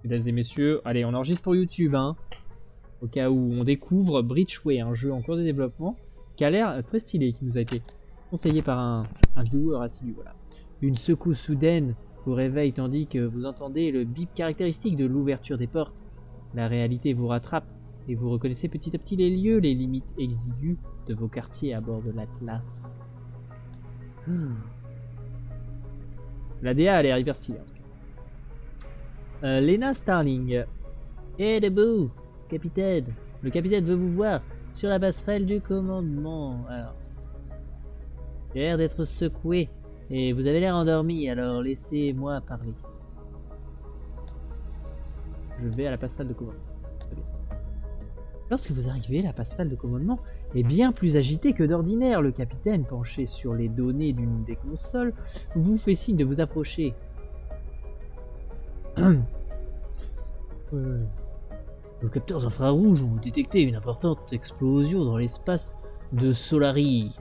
Mesdames et messieurs, allez, on enregistre pour YouTube, hein, au cas où on découvre Breachway, un jeu en cours de développement qui a l'air très stylé, qui nous a été conseillé par un viewer assidu. Voilà. Une secousse soudaine vous réveille tandis que vous entendez le bip caractéristique de l'ouverture des portes. La réalité vous rattrape et vous reconnaissez petit à petit les lieux, les limites exiguës de vos quartiers à bord de l'Atlas. La DA a l'air hyper stylée en tout cas. Lena Starling. Eh debout, capitaine. Le capitaine veut vous voir sur la passerelle du commandement. Alors, il a l'air d'être secoué et vous avez l'air endormi, alors laissez-moi parler. Je vais à la passerelle de commandement. Très bien. Lorsque vous arrivez, la passerelle de commandement est bien plus agitée que d'ordinaire. Le capitaine, penché sur les données d'une des consoles, vous fait signe de vous approcher. Nos capteurs infrarouges ont détecté une importante explosion dans l'espace de Solari.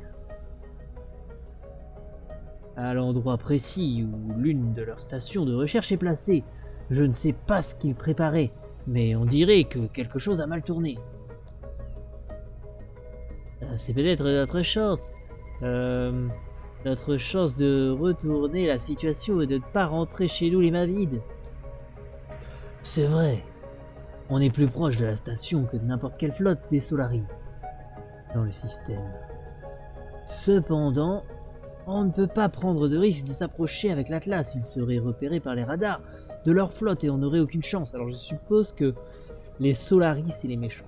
À l'endroit précis où l'une de leurs stations de recherche est placée. Je ne sais pas ce qu'ils préparaient, mais on dirait que quelque chose a mal tourné. C'est peut-être notre chance. Notre chance de retourner la situation et de ne pas rentrer chez nous les mains vides. C'est vrai. On est plus proche de la station que de n'importe quelle flotte des Solari dans le système. Cependant, on ne peut pas prendre de risque de s'approcher avec l'Atlas. Il serait repéré par les radars de leur flotte et on n'aurait aucune chance. Alors je suppose que les Solari, c'est les méchants.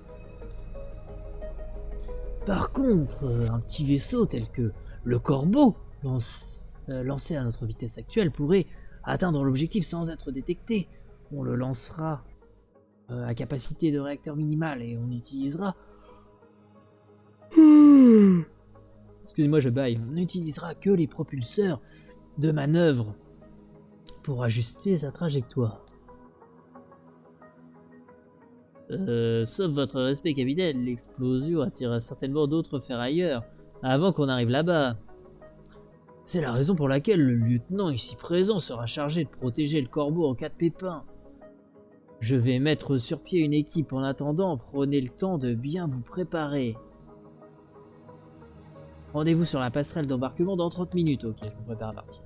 Par contre, un petit vaisseau tel que le Corbeau, lancé à notre vitesse actuelle, pourrait atteindre l'objectif sans être détecté. On le lancera à capacité de réacteur minimale et on utilisera... Excusez-moi, je baille. On n'utilisera que les propulseurs de manœuvre pour ajuster sa trajectoire. Sauf votre respect, capitaine, l'explosion attirera certainement d'autres ferrailleurs avant qu'on arrive là-bas. C'est la raison pour laquelle le lieutenant ici présent sera chargé de protéger le Corbeau en cas de pépin. Je vais mettre sur pied une équipe en attendant, prenez le temps de bien vous préparer. Rendez-vous sur la passerelle d'embarquement dans 30 minutes. Ok, je me prépare à partir.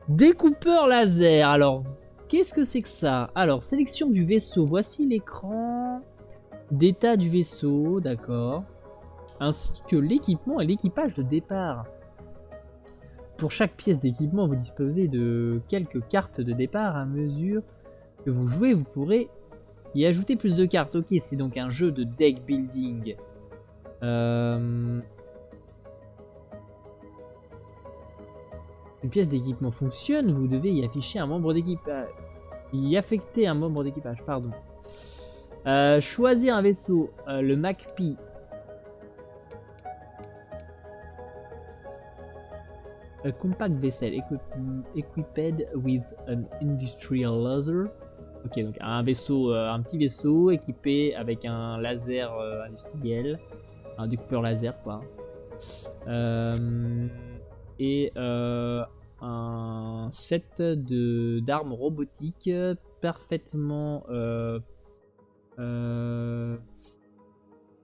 Découpeur laser. Alors, qu'est-ce que c'est que ça? Alors, sélection du vaisseau. Voici l'écran d'état du vaisseau, d'accord. Ainsi que l'équipement et l'équipage de départ. Pour chaque pièce d'équipement, vous disposez de quelques cartes de départ. À mesure que vous jouez, vous pourrez y ajouter plus de cartes. Ok, c'est donc un jeu de deck building. Une pièce d'équipement fonctionne, vous devez y afficher un membre d'équipage. Y affecter un membre d'équipage, pardon. Choisir un vaisseau, le MacP. A compact vessel equipped with an industrial laser. Ok, donc un vaisseau, un petit vaisseau équipé avec un laser industriel, un découpeur laser quoi. Et un set d'armes robotiques parfaitement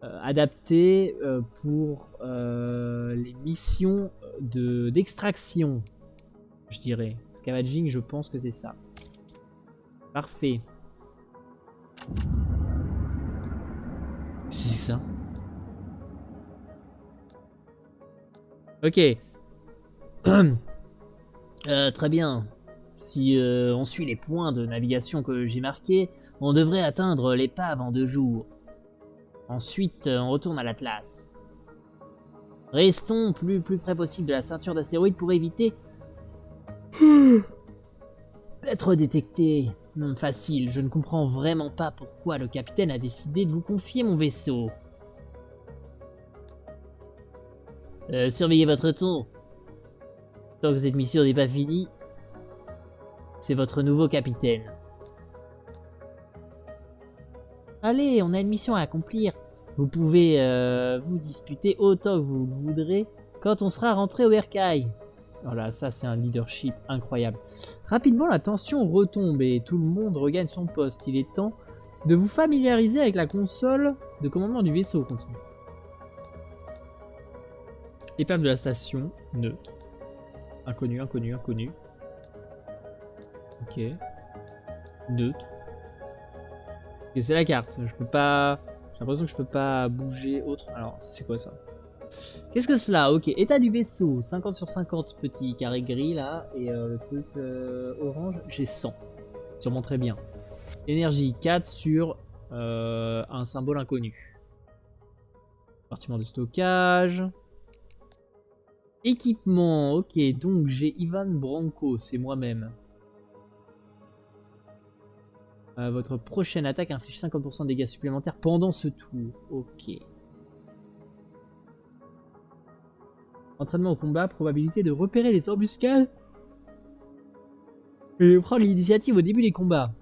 adapté pour les missions d'extraction, je dirais. Scavenging, je pense que c'est ça. Parfait. C'est ça. Ok. Très bien. Si on suit les points de navigation que j'ai marqués, on devrait atteindre l'épave en 2 jours. Ensuite, on retourne à l'Atlas. Restons plus près possible de la ceinture d'astéroïdes pour éviter d'être détectés. Non, facile, je ne comprends vraiment pas pourquoi le capitaine a décidé de vous confier mon vaisseau. Surveillez votre ton. Tant que cette mission n'est pas finie, c'est votre nouveau capitaine. Allez, on a une mission à accomplir. Vous pouvez vous disputer autant que vous le voudrez quand on sera rentré au bercail. Voilà, ça c'est un leadership incroyable. Rapidement, la tension retombe et tout le monde regagne son poste. Il est temps de vous familiariser avec la console de commandement du vaisseau. Continue. Épave de la station, neutre. Inconnu, inconnu, inconnu. Ok. Neutre. Ok, c'est la carte. Je peux pas... J'ai l'impression que je peux pas bouger autre. Alors, c'est quoi ça? Qu'est-ce que cela? Ok, état du vaisseau. 50 sur 50, petit carré gris là. Et le truc orange, j'ai 100. Sûrement très bien. Énergie, 4 sur un symbole inconnu. Compartiment de stockage. Équipement, ok, donc j'ai Ivan Branco, c'est moi-même. Votre prochaine attaque inflige 50% de dégâts supplémentaires pendant ce tour. Ok. Entraînement au combat, probabilité de repérer les embuscades et de prendre l'initiative au début des combats.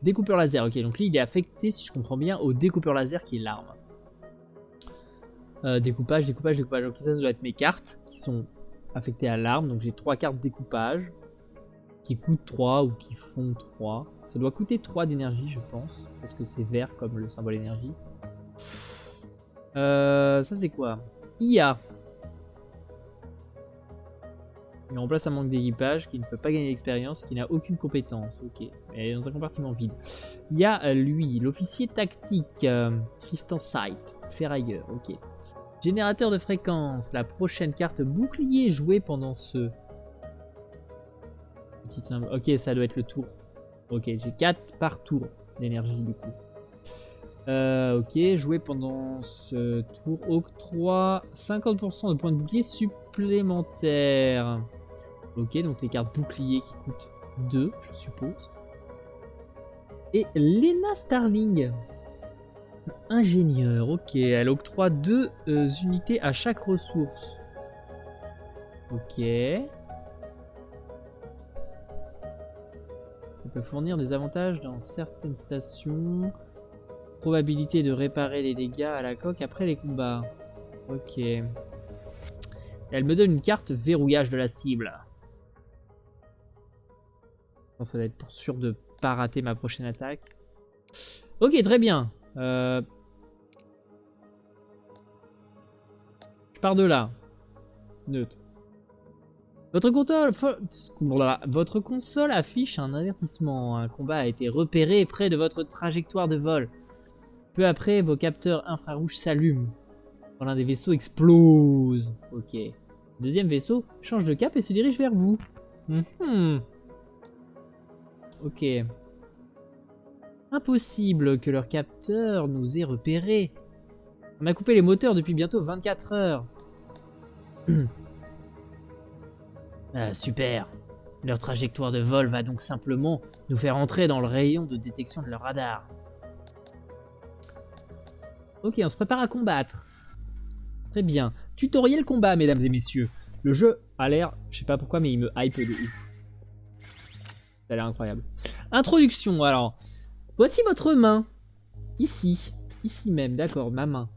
Découpeur laser, ok, donc lui il est affecté, si je comprends bien, au découpeur laser qui est l'arme. Découpage, découpage, découpage. Donc ça doit être mes cartes qui sont affectées à l'arme. Donc j'ai 3 cartes découpage qui coûtent 3 ou qui font 3. Ça doit coûter 3 d'énergie, je pense, parce que c'est vert comme le symbole énergie. Ça c'est quoi? IA. Il remplace un manque d'équipage qui ne peut pas gagner d'expérience, qui n'a aucune compétence. Ok, mais dans un compartiment vide. Il y a lui, l'officier tactique, Tristan Sight, ferrailleur. Ok. Générateur de fréquence, la prochaine carte bouclier jouée pendant ce... Petite symbole. Ok, ça doit être le tour. Ok, j'ai 4 par tour d'énergie du coup. Ok, joué pendant ce tour. Octroi 50% de points de bouclier supplémentaires. Ok, donc les cartes bouclier qui coûtent 2, je suppose. Et Lena Starling. Ingénieur, ok, elle octroie 2 unités à chaque ressource. Ok. Elle peut fournir des avantages dans certaines stations. Probabilité de réparer les dégâts à la coque après les combats. Ok. Et elle me donne une carte verrouillage de la cible. Je pense que ça va être pour sûr de pas rater ma prochaine attaque. Ok, très bien. Je pars de là. Neutre. Votre console affiche un avertissement. Un combat a été repéré près de votre trajectoire de vol. Peu après, vos capteurs infrarouges s'allument. Quand l'un des vaisseaux explose. Ok. Le deuxième vaisseau change de cap et se dirige vers vous. Ok. Impossible que leur capteur nous ait repérés. On a coupé les moteurs depuis bientôt 24 heures. Ah, super. Leur trajectoire de vol va donc simplement nous faire entrer dans le rayon de détection de leur radar. Ok, on se prépare à combattre. Très bien. Tutoriel combat, mesdames et messieurs. Le jeu a l'air, je sais pas pourquoi, mais il me hype de ouf. Ça a l'air incroyable. Introduction, alors. Voici votre main. Ici. Ici même, d'accord, ma main.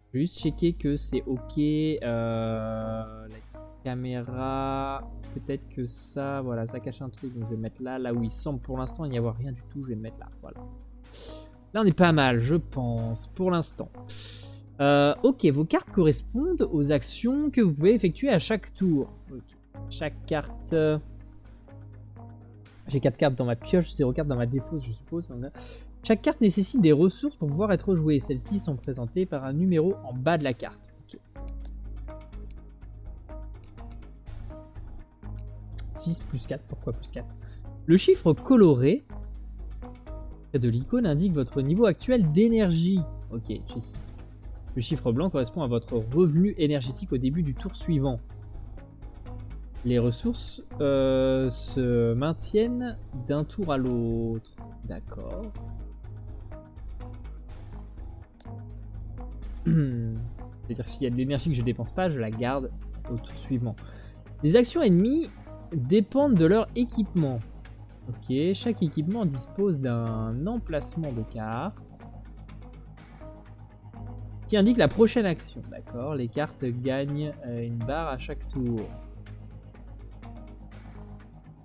Je vais juste checker que c'est ok. La caméra... Peut-être que ça, voilà, ça cache un truc. Donc je vais mettre là, là où il semble pour l'instant n'y avoir rien du tout. Je vais mettre là, voilà. Là, on est pas mal, je pense, pour l'instant. Ok, vos cartes correspondent aux actions que vous pouvez effectuer à chaque tour. Okay. Chaque carte... J'ai 4 cartes dans ma pioche, 0 cartes dans ma défausse, je suppose. Chaque carte nécessite des ressources pour pouvoir être jouée. Celles-ci sont présentées par un numéro en bas de la carte. Okay. 6 plus 4, pourquoi plus 4? Le chiffre coloré près de l'icône indique votre niveau actuel d'énergie. Ok, j'ai 6. Le chiffre blanc correspond à votre revenu énergétique au début du tour suivant. Les ressources se maintiennent d'un tour à l'autre. D'accord. C'est-à-dire s'il y a de l'énergie que je dépense pas, je la garde au tour suivant. Les actions ennemies dépendent de leur équipement. Ok, chaque équipement dispose d'un emplacement de carte qui indique la prochaine action. D'accord, les cartes gagnent une barre à chaque tour.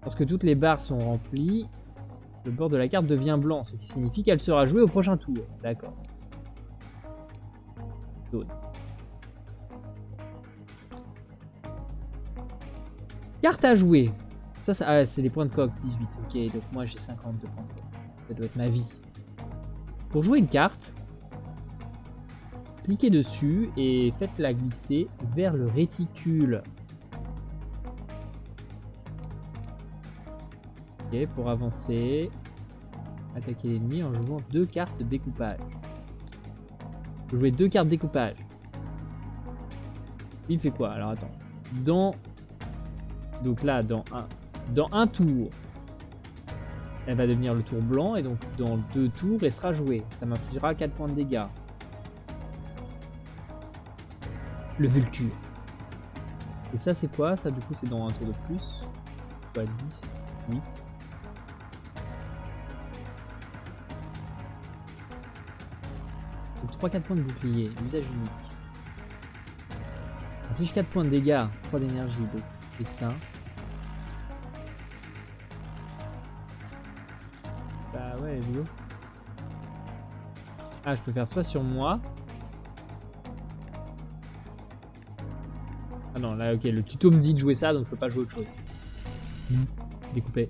Lorsque toutes les barres sont remplies, le bord de la carte devient blanc, ce qui signifie qu'elle sera jouée au prochain tour. D'accord. Jaune. Carte à jouer. Ça ah, c'est des points de coque, 18. Ok, donc moi j'ai 52 points de coque. Ça doit être ma vie. Pour jouer une carte, cliquez dessus et faites-la glisser vers le réticule. Ok, pour avancer, attaquer l'ennemi en jouant 2 cartes découpage. Vous jouez 2 cartes découpage. Il fait quoi? Alors attends. Donc là, dans un tour, elle va devenir le tour blanc. Et donc dans 2 tours, elle sera jouée. Ça m'infligera 4 points de dégâts. Le Vulture. Et ça, c'est quoi? Ça, du coup, c'est dans un tour de plus. Quoi, 10, 8. Donc 3-4 points de bouclier. Usage unique. Inflige 4 points de dégâts. 3 d'énergie. Donc, et ça. Bah ouais, vidéo. Ah, je peux faire soit sur moi. Ah non, là, ok, le tuto me dit de jouer ça, donc je peux pas jouer autre chose. Bzz, découpé.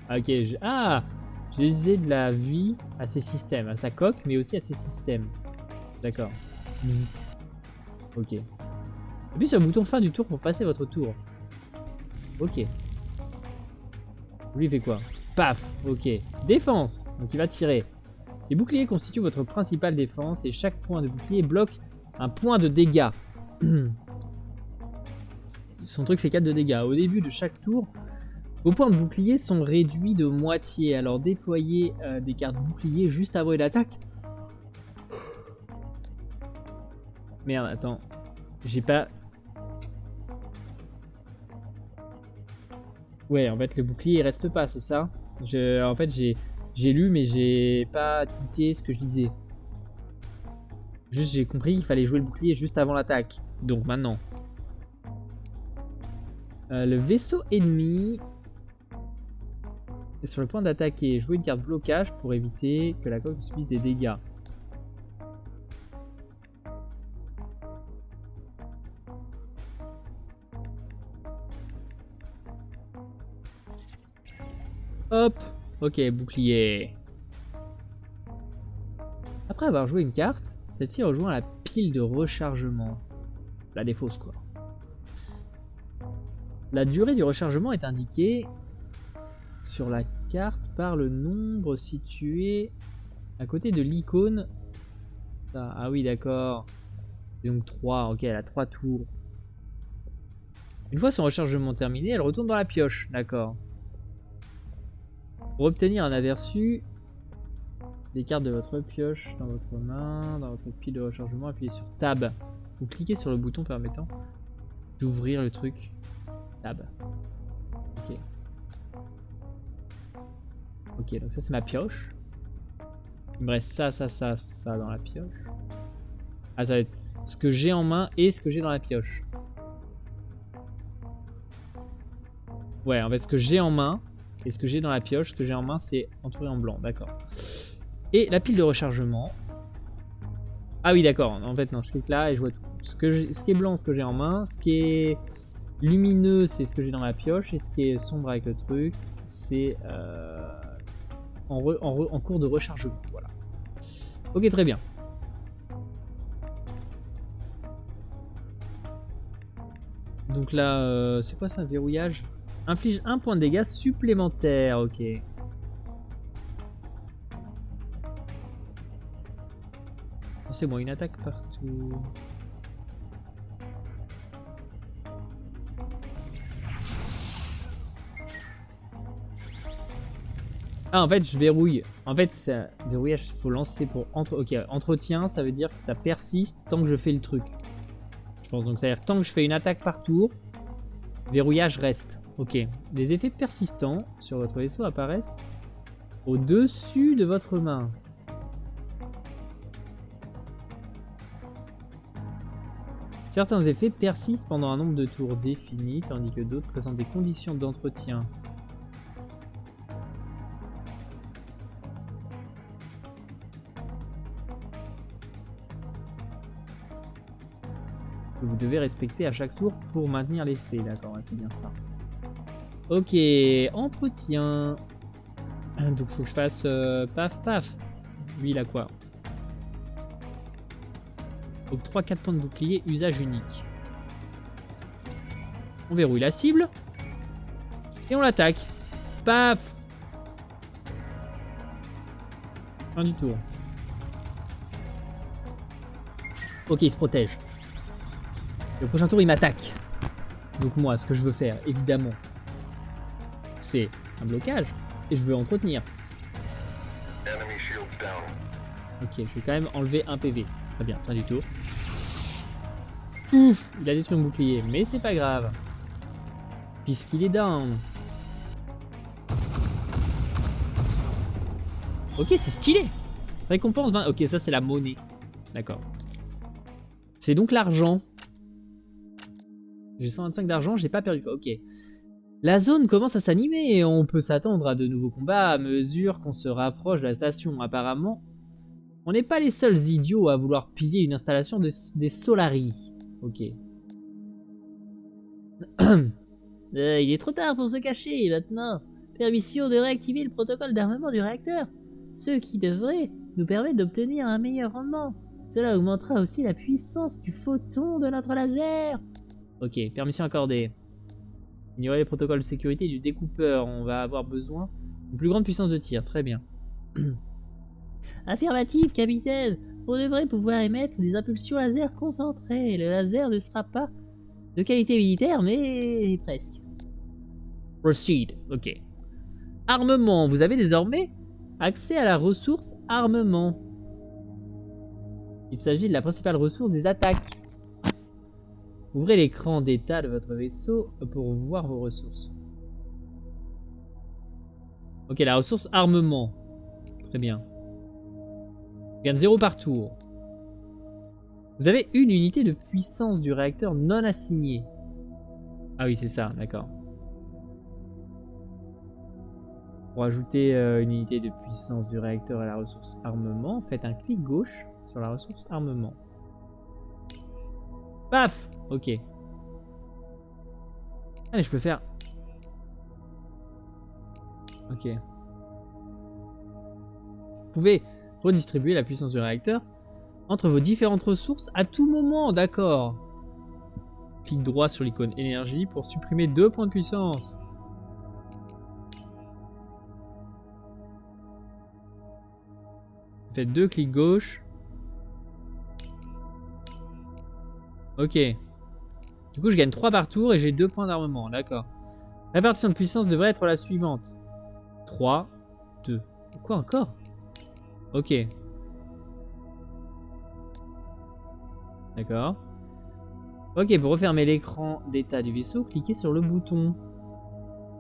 Ah, ok, j'ai utilisé de la vie à ses systèmes, à sa coque, mais aussi à ses systèmes. D'accord. Bzz. Ok. Appuyez sur le bouton fin du tour pour passer votre tour. Ok. Lui, il fait quoi? Paf. Ok. Défense. Donc, il va tirer. Les boucliers constituent votre principale défense et chaque point de bouclier bloque un point de dégâts. Son truc fait 4 de dégâts. Au début de chaque tour, vos points de bouclier sont réduits de moitié. Alors déployez des cartes bouclier juste avant une attaque. Merde, attends. J'ai pas... Ouais, en fait, le bouclier, il reste pas, c'est ça? En fait, j'ai lu, mais j'ai pas tilté ce que je disais. Juste, j'ai compris qu'il fallait jouer le bouclier juste avant l'attaque. Donc, maintenant. Le vaisseau ennemi est sur le point d'attaquer. Jouez une carte blocage pour éviter que la coque subisse des dégâts. Hop. Ok, bouclier. Après avoir joué une carte, celle-ci rejoint la pile de rechargement. La défausse, quoi. La durée du rechargement est indiquée sur la carte par le nombre situé à côté de l'icône. Ah oui, d'accord. Donc 3, ok, elle a 3 tours. Une fois son rechargement terminé, elle retourne dans la pioche, d'accord. Pour obtenir un aperçu des cartes de votre pioche dans votre main, dans votre pile de rechargement, appuyez sur Tab. Vous cliquez sur le bouton permettant d'ouvrir le truc. Tab. Ok. Ok, donc ça c'est ma pioche. Il me reste ça dans la pioche. Ah, ça va être ce que j'ai en main et ce que j'ai dans la pioche. Ouais, en fait, ce que j'ai en main et ce que j'ai dans la pioche, ce que j'ai en main, c'est entouré en blanc, d'accord. Et la pile de rechargement. Ah oui, d'accord. En fait, non, je clique là et je vois tout. Ce qui est blanc, ce que j'ai en main. Ce qui est lumineux, c'est ce que j'ai dans la pioche. Et ce qui est sombre avec le truc, c'est en cours de rechargement. Voilà. Ok, très bien. Donc là, c'est quoi ça, verrouillage? Inflige 1 point de dégâts supplémentaire, ok. C'est bon, une attaque partout. Ah, en fait, je verrouille. En fait, ça, verrouillage, il faut lancer pour... Ok, entretien, ça veut dire que ça persiste tant que je fais le truc. Je pense donc, ça veut dire tant que je fais une attaque par tour, verrouillage reste. Ok. Des effets persistants sur votre vaisseau apparaissent au-dessus de votre main. Certains effets persistent pendant un nombre de tours défini, tandis que d'autres présentent des conditions d'entretien. Que vous devez respecter à chaque tour pour maintenir l'effet. D'accord, ouais, c'est bien ça. Ok, entretien. Donc faut que je fasse paf paf. Lui il a quoi? Donc 3-4 points de bouclier, usage unique. On verrouille la cible. Et on l'attaque. Paf. Fin du tour. Ok, il se protège. Et au prochain tour, il m'attaque. Donc moi, ce que je veux faire, évidemment, c'est un blocage. Et je veux entretenir. Ok, je vais quand même enlever un PV. Très bien, fin du tour. Ouf, il a détruit mon bouclier, mais c'est pas grave. Puisqu'il est down. Ok, c'est stylé. Récompense 20. Ok, ça c'est la monnaie. D'accord. C'est donc l'argent. J'ai 125 d'argent, j'ai pas perdu quoi. Ok. La zone commence à s'animer et on peut s'attendre à de nouveaux combats à mesure qu'on se rapproche de la station. Apparemment, on n'est pas les seuls idiots à vouloir piller une installation des Solari. Ok. Il est trop tard pour se cacher maintenant. Permission de réactiver le protocole d'armement du réacteur. Ce qui devrait nous permettre d'obtenir un meilleur rendement. Cela augmentera aussi la puissance du photon de notre laser. Ok, permission accordée. Ignorer les protocoles de sécurité du découpeur. On va avoir besoin d'une plus grande puissance de tir. Très bien. Affirmatif, capitaine. On devrait pouvoir émettre des impulsions laser concentrées. Le laser ne sera pas de qualité militaire, mais presque. Proceed. Ok. Armement. Vous avez désormais accès à la ressource armement. Il s'agit de la principale ressource des attaques. Ouvrez l'écran d'état de votre vaisseau pour voir vos ressources. Ok, la ressource armement. Très bien. On gagne 0 par tour. Vous avez une unité de puissance du réacteur non assignée. Ah oui, c'est ça, d'accord. Pour ajouter une unité de puissance du réacteur à la ressource armement, faites un clic gauche sur la ressource armement. Paf! Ok. Ah mais je peux faire... Ok. Vous pouvez redistribuer la puissance du réacteur entre vos différentes ressources à tout moment, d'accord. Clic droit sur l'icône énergie pour supprimer 2 points de puissance. Faites 2 clics gauche. Ok. Du coup, je gagne 3 par tour et j'ai 2 points d'armement, d'accord. La répartition de puissance devrait être la suivante. 3, 2. Quoi encore? Ok. D'accord. Ok, pour refermer l'écran d'état du vaisseau, cliquez sur le bouton.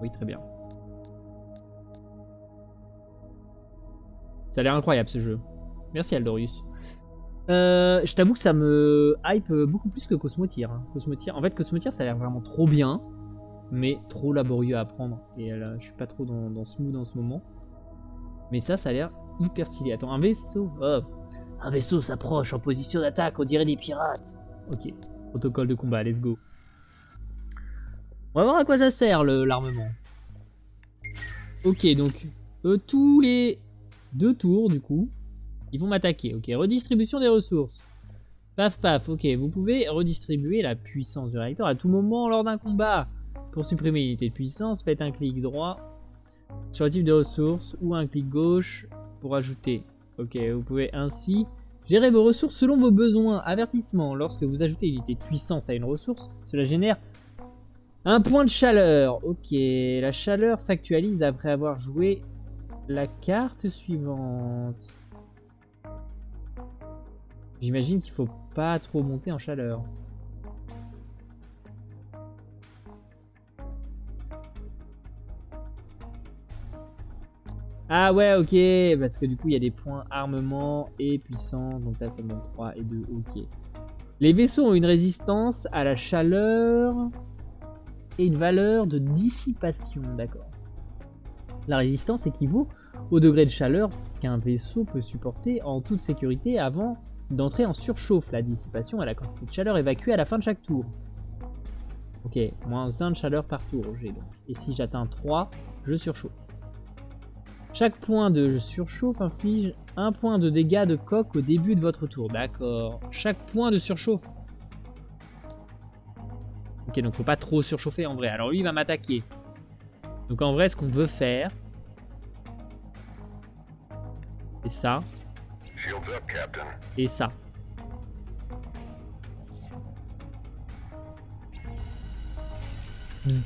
Oui, très bien. Ça a l'air incroyable ce jeu. Merci Aldorius. Je t'avoue que ça me hype beaucoup plus que Cosmotier. Hein. En fait, Cosmotier, ça a l'air vraiment trop bien, mais trop laborieux à apprendre. Et là, je suis pas trop dans ce mood en ce moment. Mais ça a l'air hyper stylé. Attends, un vaisseau. Oh. Un vaisseau s'approche en position d'attaque, on dirait des pirates. Ok, protocole de combat, let's go. On va voir à quoi ça sert l'armement. Ok, donc tous les 2 tours, du coup, ils vont m'attaquer. Ok, redistribution des ressources. Paf paf, ok, vous pouvez redistribuer la puissance du réacteur à tout moment lors d'un combat. Pour supprimer l'unité de puissance, faites un clic droit sur le type de ressources ou un clic gauche pour ajouter. Ok, vous pouvez ainsi gérer vos ressources selon vos besoins. Avertissement, lorsque vous ajoutez une unité de puissance à une ressource, cela génère un point de chaleur. Ok, la chaleur s'actualise après avoir joué la carte suivante. J'imagine qu'il faut pas trop monter en chaleur. Ah ouais, ok, parce que du coup il y a des points armement et puissance, donc là ça me donne 3 et 2, ok. Les vaisseaux ont une résistance à la chaleur et une valeur de dissipation, d'accord. La résistance équivaut au degré de chaleur qu'un vaisseau peut supporter en toute sécurité avant d'entrer en surchauffe. La dissipation est la quantité de chaleur évacuée à la fin de chaque tour. Ok, moins 1 de chaleur par tour, j'ai donc. Et si j'atteins 3, je surchauffe. Chaque point de surchauffe inflige 1 point de dégâts de coque au début de votre tour. D'accord. Chaque point de surchauffe. Ok, donc faut pas trop surchauffer en vrai. Alors lui, il va m'attaquer. Donc en vrai, ce qu'on veut faire, c'est ça. Et ça. Bzz.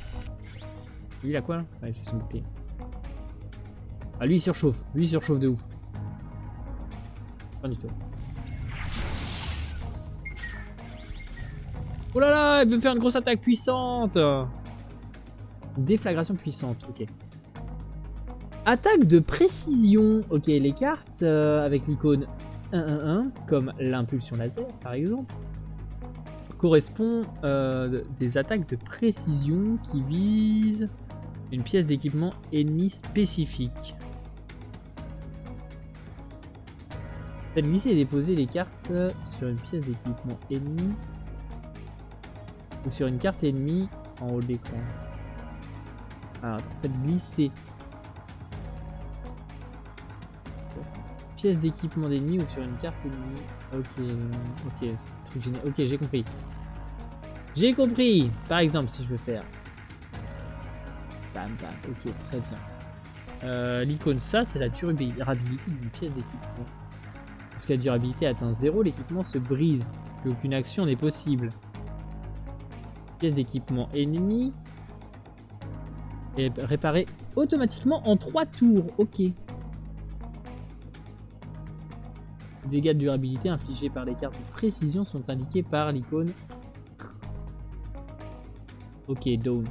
Lui, il a quoi là? Ouais, il fait son bouclier. Ah, lui, il surchauffe. Lui, il surchauffe de ouf. Pas du tout. Oh là là, il veut faire une grosse attaque puissante. Déflagration puissante, ok. Attaque de précision. Ok, les cartes avec l'icône 1-1-1, comme l'impulsion laser par exemple, correspond des attaques de précision qui visent une pièce d'équipement ennemi spécifique. Faites glisser et déposer les cartes sur une pièce d'équipement ennemi ou sur une carte ennemie en haut de l'écran. Alors, faites glisser pièce d'équipement d'ennemi ou sur une carte ennemie. Ok, c'est un truc génial. Ok, j'ai compris. J'ai compris. Par exemple, si je veux faire. Bam, bam. Ok, très bien. L'icône, ça, c'est la durabilité d'une pièce d'équipement. Lorsque la durabilité atteint 0, l'équipement se brise. Plus aucune action n'est possible. Pièce d'équipement ennemi est réparée automatiquement en 3 tours. Ok. Les dégâts de durabilité infligés par les cartes de précision sont indiqués par l'icône. Ok, down.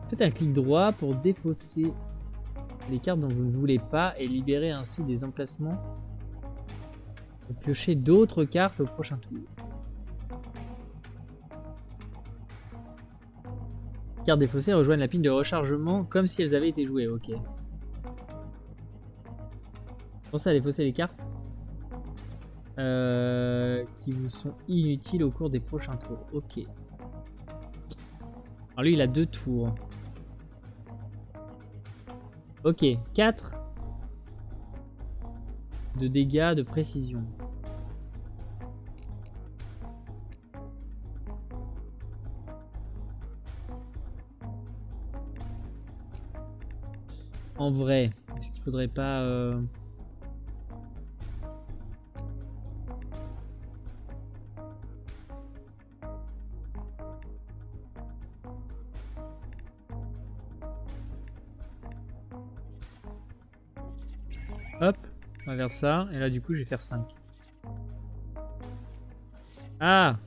Faites un clic droit pour défausser les cartes dont vous ne voulez pas et libérer ainsi des emplacements pour piocher d'autres cartes au prochain tour. Cartes défaussées rejoignent la pile de rechargement comme si elles avaient été jouées. Ok. Pensez à défausser les cartes qui vous sont inutiles au cours des prochains tours. Ok. Alors lui, il a 2 tours. Ok, 4 de dégâts de précision. En vrai, est-ce qu'il faudrait pas... Hop, on va vers ça. Et là, du coup, je vais faire 5. Ah!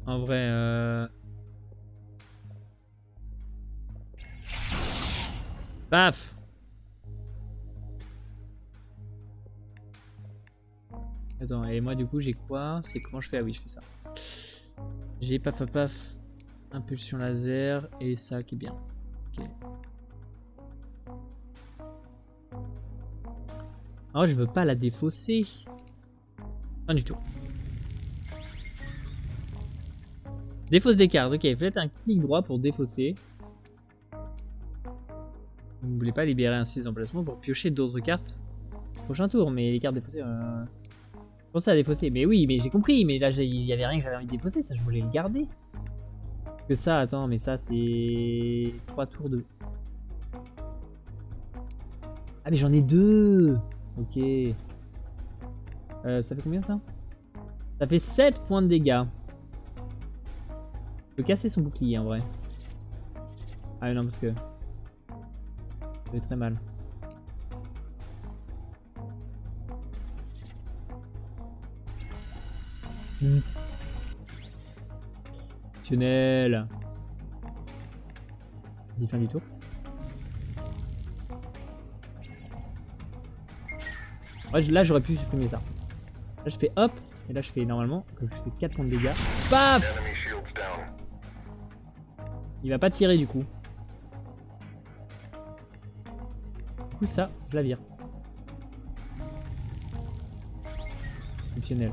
En vrai, Paf! Attends, et moi du coup j'ai quoi? C'est comment je fais? Ah oui, je fais ça. J'ai paf paf paf, impulsion laser et ça qui est bien. Ok. Oh, je veux pas la défausser. Pas du tout. Défausse des cartes. Ok, faites un clic droit pour défausser. Vous ne voulez pas libérer ainsi les emplacements pour piocher d'autres cartes prochain tour, mais les cartes défaussées. Pensez à défausser. Mais oui, mais j'ai compris. Mais là, il y avait rien que j'avais envie de défausser. Ça, je voulais le garder. Que ça, attends, mais ça, c'est 3 tours de. Ah, mais j'en ai 2. Ok. Ça fait combien ça? Ça fait 7 points de dégâts. Je peux casser son bouclier en vrai. Ah non, parce que. Ça fait très mal. Bzz. Fonctionnel. Vas-y, fin du tour. Ouais, là, j'aurais pu supprimer ça. Là, je fais hop. Et là, je fais normalement que je fais 4 points de dégâts. Paf! Il va pas tirer du coup. Du coup, ça, je la vire. Fonctionnel.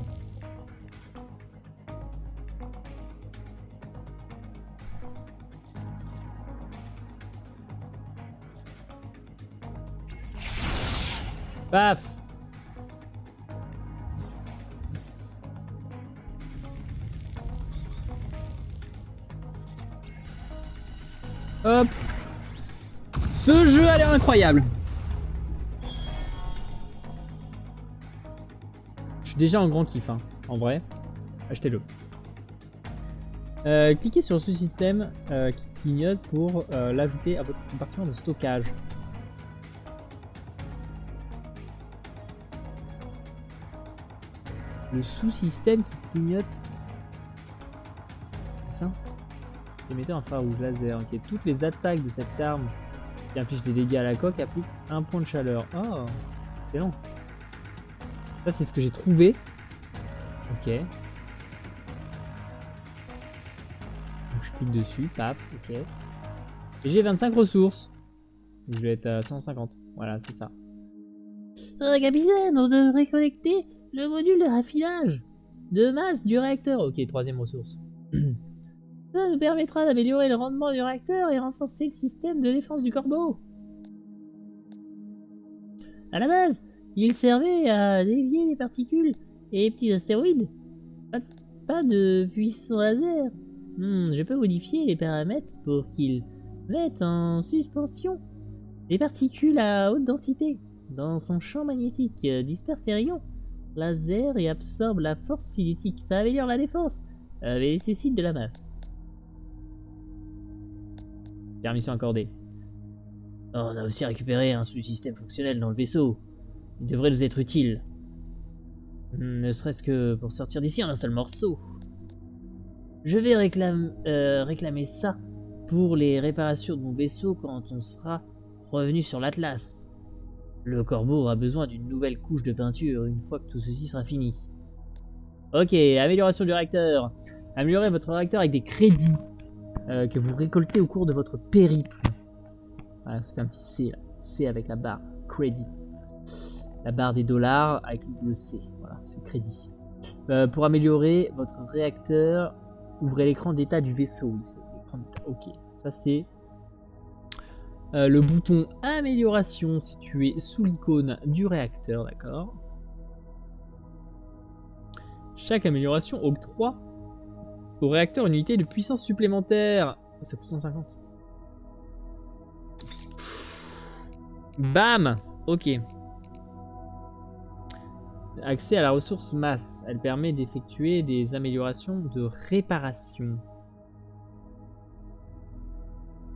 Paf! Hop! Ce jeu a l'air incroyable! Je suis déjà en grand kiff, hein, en vrai. Achetez-le. Cliquez sur ce système qui clignote pour l'ajouter à votre compartiment de stockage. Le sous-système qui clignote. C'est ça? Émetteur infrarouge laser. Ok, toutes les attaques de cette arme qui inflige des dégâts à la coque appliquent un point de chaleur. Oh, excellent. Ça, c'est ce que j'ai trouvé. Ok. Donc, je clique dessus, paf, ok. Et j'ai 25 ressources. Je vais être à 150. Voilà, c'est ça. Capitaine, on devrait connecter le module de raffinage de masse du réacteur. Ok, troisième ressource. Ça nous permettra d'améliorer le rendement du réacteur et renforcer le système de défense du corbeau. À la base, il servait à dévier les particules et les petits astéroïdes. Pas de puissant laser. Je peux modifier les paramètres pour qu'ils mettent en suspension les particules à haute densité. Dans son champ magnétique, disperse les rayons laser et absorbe la force cinétique. Ça améliore la défense, mais nécessite de la masse. Permission accordée. Oh, on a aussi récupéré un sous-système fonctionnel dans le vaisseau. Il devrait nous être utile. Ne serait-ce que pour sortir d'ici en un seul morceau. Je vais réclamer ça pour les réparations de mon vaisseau quand on sera revenu sur l'Atlas. Le corbeau aura besoin d'une nouvelle couche de peinture une fois que tout ceci sera fini. Ok, amélioration du réacteur. Améliorez votre réacteur avec des crédits que vous récoltez au cours de votre périple. Voilà, ça fait un petit C là. C avec la barre. Crédit. La barre des dollars avec le C. Voilà, c'est crédit. Pour améliorer votre réacteur, ouvrez l'écran d'état du vaisseau. Oui, ok, ça c'est le bouton amélioration situé sous l'icône du réacteur, d'accord. Chaque amélioration octroie au réacteur une unité de puissance supplémentaire. Ça coûte 150. Bam! Ok. Accès à la ressource masse. Elle permet d'effectuer des améliorations de réparation.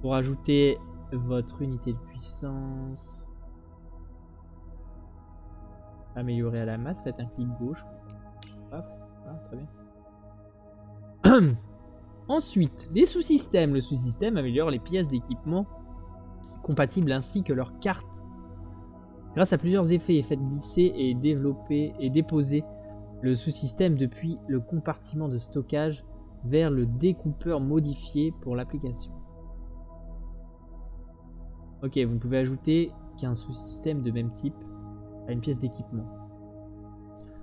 Pour ajouter votre unité de puissance. Améliorer à la masse. Faites un clic gauche. Paf. Voilà, très bien. Ensuite, les sous-systèmes. Le sous-système améliore les pièces d'équipement compatibles ainsi que leurs cartes. Grâce à plusieurs effets, faites glisser et développer et déposer le sous-système depuis le compartiment de stockage vers le découpeur modifié pour l'application. Ok, vous ne pouvez ajouter qu'un sous-système de même type à une pièce d'équipement.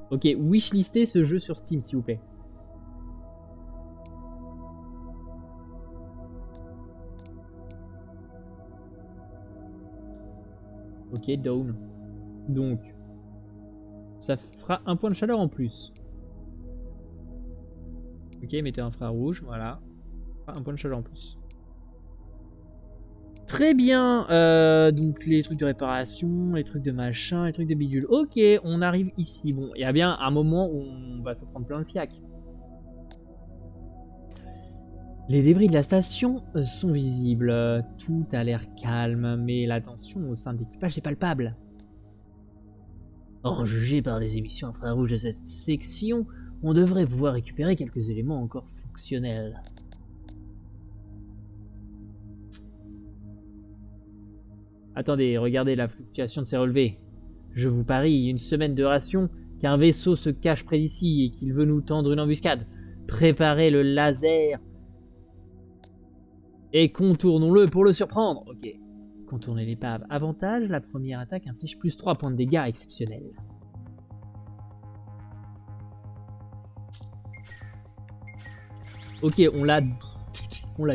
Ok, wishlistez ce jeu sur Steam s'il vous plaît. Ok, down. Donc, ça fera un point de chaleur en plus. Ok, mettez infrarouge, voilà. Un point de chaleur en plus. Très bien. Donc, les trucs de réparation, les trucs de machin, les trucs de bidule. Ok, on arrive ici. Bon, il y a bien un moment où on va se prendre plein de fiac. Les débris de la station sont visibles, tout a l'air calme, mais la tension au sein de l'équipage est palpable. En jugé par les émissions infrarouges de cette section, on devrait pouvoir récupérer quelques éléments encore fonctionnels. Attendez, regardez la fluctuation de ses relevés. Je vous parie, une semaine de ration, qu'un vaisseau se cache près d'ici et qu'il veut nous tendre une embuscade. Préparez le laser et contournons-le pour le surprendre. Ok. Contourner l'épave. Avantage, la première attaque inflige plus 3 points de dégâts exceptionnels. Ok, on l'a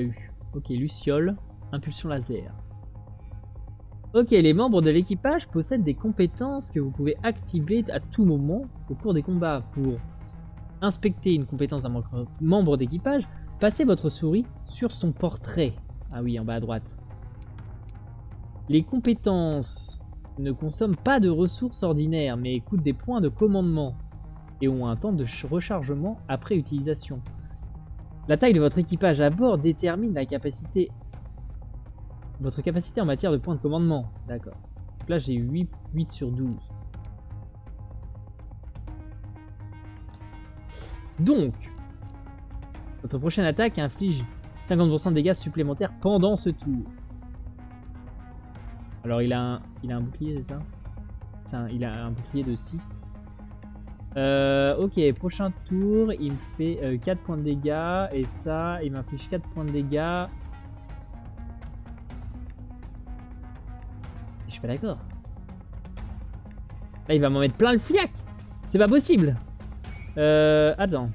eu. Ok, Luciole, impulsion laser. Ok, les membres de l'équipage possèdent des compétences que vous pouvez activer à tout moment au cours des combats. Pour inspecter une compétence d'un membre d'équipage, passez votre souris sur son portrait. Ah oui, en bas à droite. Les compétences ne consomment pas de ressources ordinaires, mais coûtent des points de commandement et ont un temps de rechargement après utilisation. La taille de votre équipage à bord détermine votre capacité en matière de points de commandement. D'accord. Donc là, j'ai 8 sur 12. Donc, votre prochaine attaque inflige 50% de dégâts supplémentaires pendant ce tour. Alors, il a un bouclier, c'est ça? Il a un bouclier de 6. Ok, prochain tour, il me fait 4 points de dégâts. Et ça, il m'inflige 4 points de dégâts. Je suis pas d'accord. Là, il va m'en mettre plein le fiac. C'est pas possible. Attends.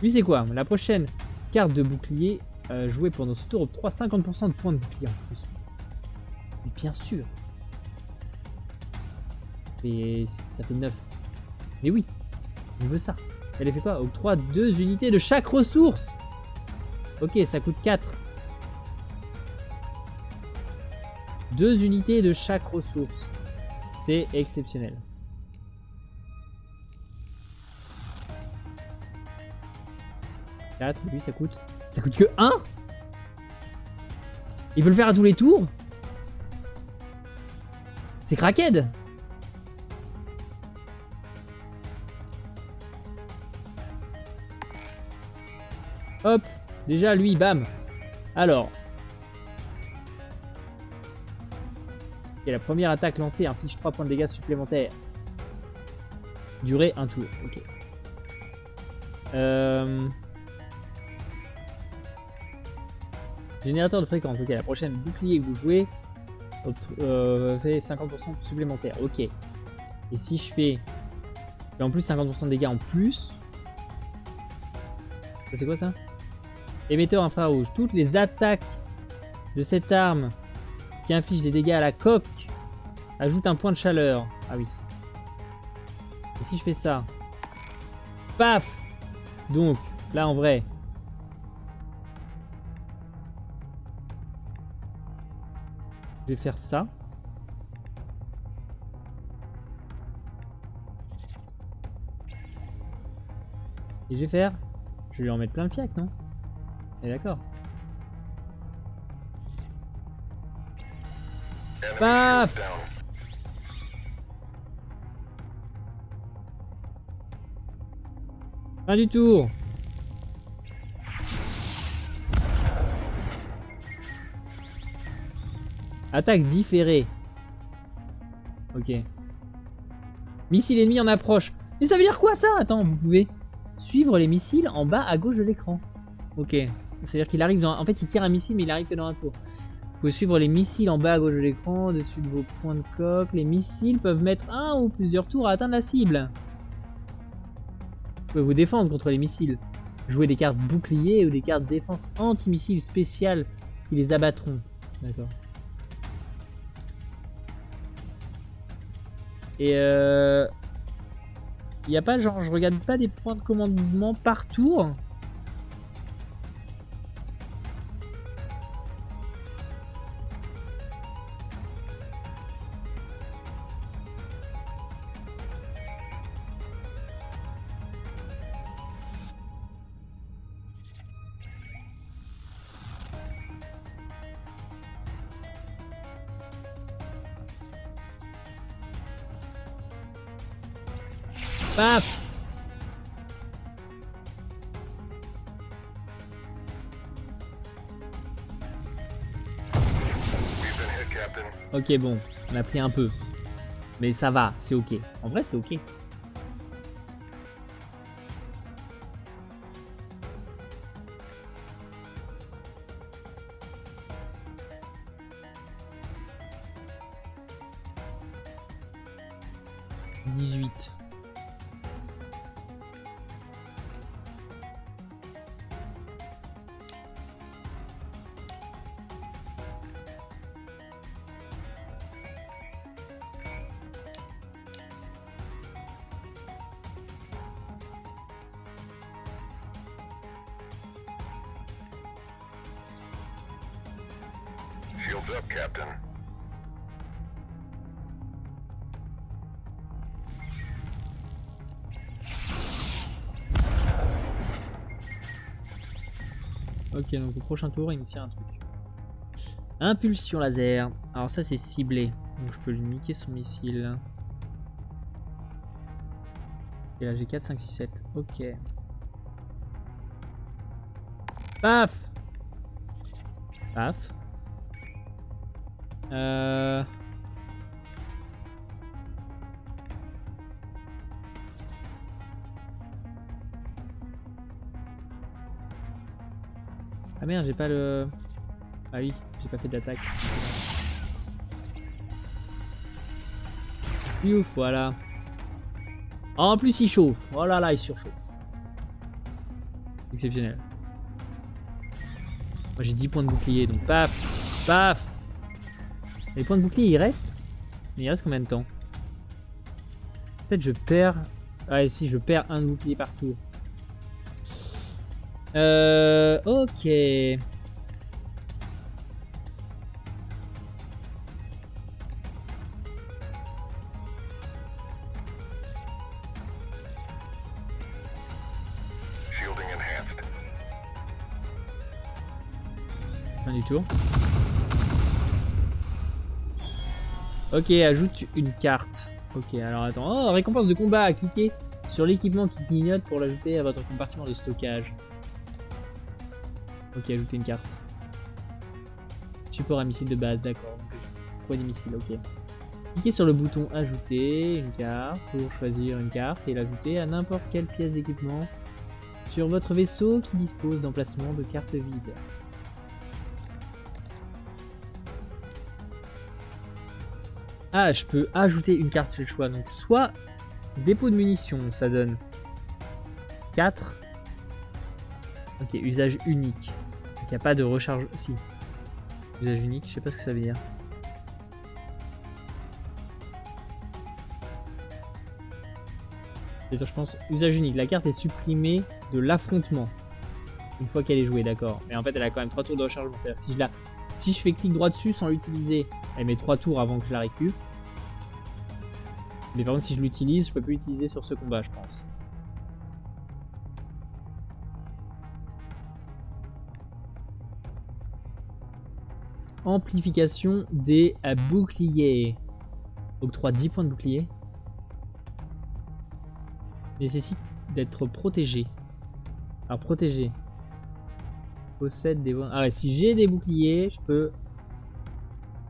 Lui, c'est quoi? La prochaine carte de bouclier jouée pendant ce tour octroie 50% de points de bouclier en plus. Mais bien sûr. Et ça fait 9. Mais oui, on veut ça. Elle fait quoi? Octroie 2 unités de chaque ressource. Ok, ça coûte 4. 2 unités de chaque ressource. C'est exceptionnel. Lui, ça coûte que 1. Il peut le faire à tous les tours. C'est cracked. Hop, déjà lui, bam. Alors. Et la première attaque lancée inflige 3 points de dégâts supplémentaires. Durée 1 tour, ok. Générateur de fréquence, ok. La prochaine bouclier que vous jouez fait 50% supplémentaire, ok. Et si je fais en plus 50% de dégâts en plus. Ça c'est quoi ça? Émetteur infrarouge. Toutes les attaques de cette arme qui inflige des dégâts à la coque ajoutent un point de chaleur. Ah oui. Et si je fais ça? Paf! Donc, là en vrai. Je vais faire ça. Et je vais faire... Je vais lui en mettre plein le fiac, non? Et d'accord. Paf! Fin du tour. Attaque différée. Ok. Missile ennemi en approche. Mais ça veut dire quoi ça? Attends, vous pouvez suivre les missiles en bas à gauche de l'écran. Ok. C'est-à-dire qu'il arrive dans... En fait, il tire un missile, mais il arrive que dans un tour. Vous pouvez suivre les missiles en bas à gauche de l'écran, dessus de vos points de coque. Les missiles peuvent mettre un ou plusieurs tours à atteindre la cible. Vous pouvez vous défendre contre les missiles. Jouer des cartes bouclier ou des cartes défense anti-missiles spéciales qui les abattront. D'accord. Et il n'y a pas genre, je regarde pas des points de commandement par tour. Paf! Ok, bon, on a pris un peu. Mais ça va, c'est ok. En vrai, c'est ok. « 18. » Shields up, Captain. Ok, donc au prochain tour, il me tire un truc. Impulsion laser. Alors ça, c'est ciblé. Donc je peux lui niquer son missile. Et là, j'ai 4, 5, 6, 7. Ok. Paf. Paf. Ah merde, j'ai pas le... Ah oui, j'ai pas fait d'attaque. Ouf, voilà. En plus, il chauffe. Oh là là, il surchauffe. Exceptionnel. Moi, j'ai 10 points de bouclier, donc paf. Paf. Les points de bouclier, ils restent? Mais il reste combien de temps? Peut-être je perds... Ouais, si, je perds un de bouclier par tour. Ok. Shielding enhanced. Fin du tour. Ok, ajoute une carte. Ok, alors attends. Oh, récompense de combat. Cliquez sur l'équipement qui clignote pour l'ajouter à votre compartiment de stockage. Ok, ajouter une carte. Support à missile de base, d'accord. Quoi des missiles, ok. Cliquez sur le bouton ajouter une carte pour choisir une carte et l'ajouter à n'importe quelle pièce d'équipement sur votre vaisseau qui dispose d'emplacement de cartes vides. Ah, je peux ajouter une carte, j'ai le choix. Donc, soit dépôt de munitions, ça donne 4. Ok, usage unique. Donc, il n'y a pas de recharge. Si. Usage unique, je sais pas ce que ça veut dire. Je pense, usage unique. La carte est supprimée de l'affrontement. Une fois qu'elle est jouée, d'accord. Mais en fait, elle a quand même 3 tours de rechargement. C'est-à-dire, si je fais clic droit dessus sans l'utiliser, elle met 3 tours avant que je la récupère. Mais par contre, si je l'utilise, je peux plus l'utiliser sur ce combat, je pense. Amplification des boucliers. Octroie 10 points de bouclier. Nécessite d'être protégé. Alors, protégé. Possède des... Ah ouais, si j'ai des boucliers, je peux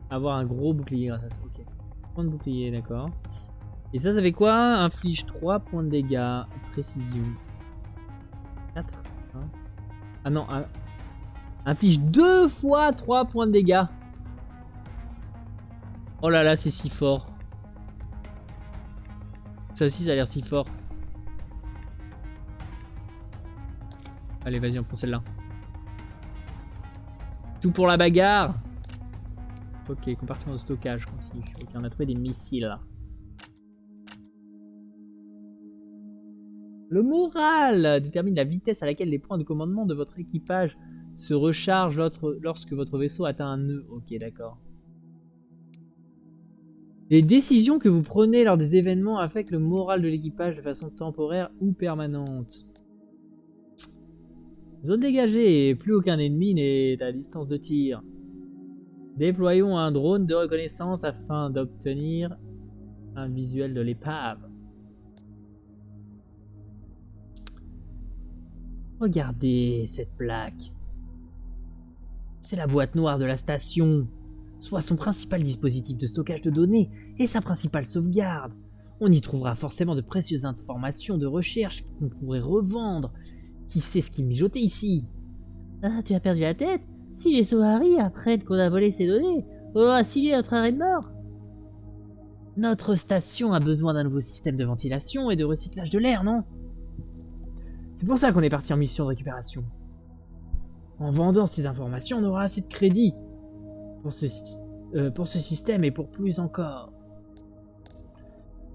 avoir un gros bouclier grâce à ça. Ok. Point de bouclier, d'accord. Et ça fait quoi? Inflige 3 points de dégâts. Précision. 4 hein. Ah non, inflige 2 fois 3 points de dégâts. Oh là là, c'est si fort. Ça aussi, ça a l'air si fort. Allez, vas-y, on prend celle-là. Tout pour la bagarre. Ok, compartiment de stockage, continue. Ok, on a trouvé des missiles là. Le moral détermine la vitesse à laquelle les points de commandement de votre équipage se rechargent lorsque votre vaisseau atteint un nœud. Ok, d'accord. Les décisions que vous prenez lors des événements affectent le moral de l'équipage de façon temporaire ou permanente. Zone dégagée, plus aucun ennemi n'est à distance de tir. Déployons un drone de reconnaissance afin d'obtenir un visuel de l'épave. Regardez cette plaque. C'est la boîte noire de la station. soit son principal dispositif de stockage de données et sa principale sauvegarde. On y trouvera forcément de précieuses informations de recherche qu'on pourrait revendre. Qui sait ce qu'il mijotait ici? Ah, tu as perdu la tête? Si les Solari apprennent qu'on a volé ces données, on aura signé notre arrêt de mort. Notre station a besoin d'un nouveau système de ventilation et de recyclage de l'air, non? C'est pour ça qu'on est parti en mission de récupération. En vendant ces informations, on aura assez de crédit pour ce système et pour plus encore.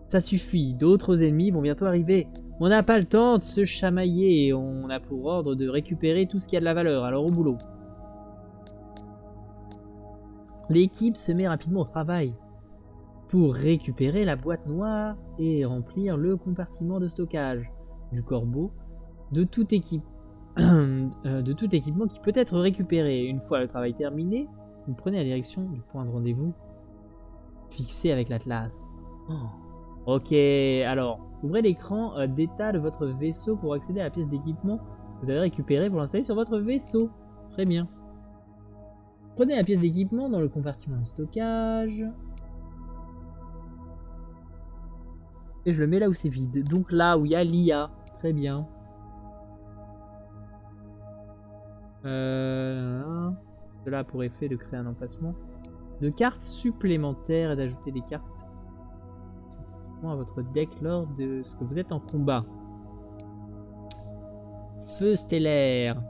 Ça suffit, d'autres ennemis vont bientôt arriver. On n'a pas le temps de se chamailler et on a pour ordre de récupérer tout ce qui a de la valeur, alors au boulot. L'équipe se met rapidement au travail pour récupérer la boîte noire et remplir le compartiment de stockage du corbeau de tout équipement qui peut être récupéré. Une fois le travail terminé, vous prenez la direction du point de rendez-vous fixé avec l'Atlas. Oh. Ok, alors, ouvrez l'écran d'état de votre vaisseau pour accéder à la pièce d'équipement que vous avez récupérée pour l'installer sur votre vaisseau. Très bien. Prenez la pièce d'équipement dans le compartiment de stockage. Et je le mets là où c'est vide. Donc là où il y a l'IA. Très bien. Cela a pour effet de créer un emplacement de cartes supplémentaires et d'ajouter des cartes à votre deck lors de ce que vous êtes en combat. Feu stellaire.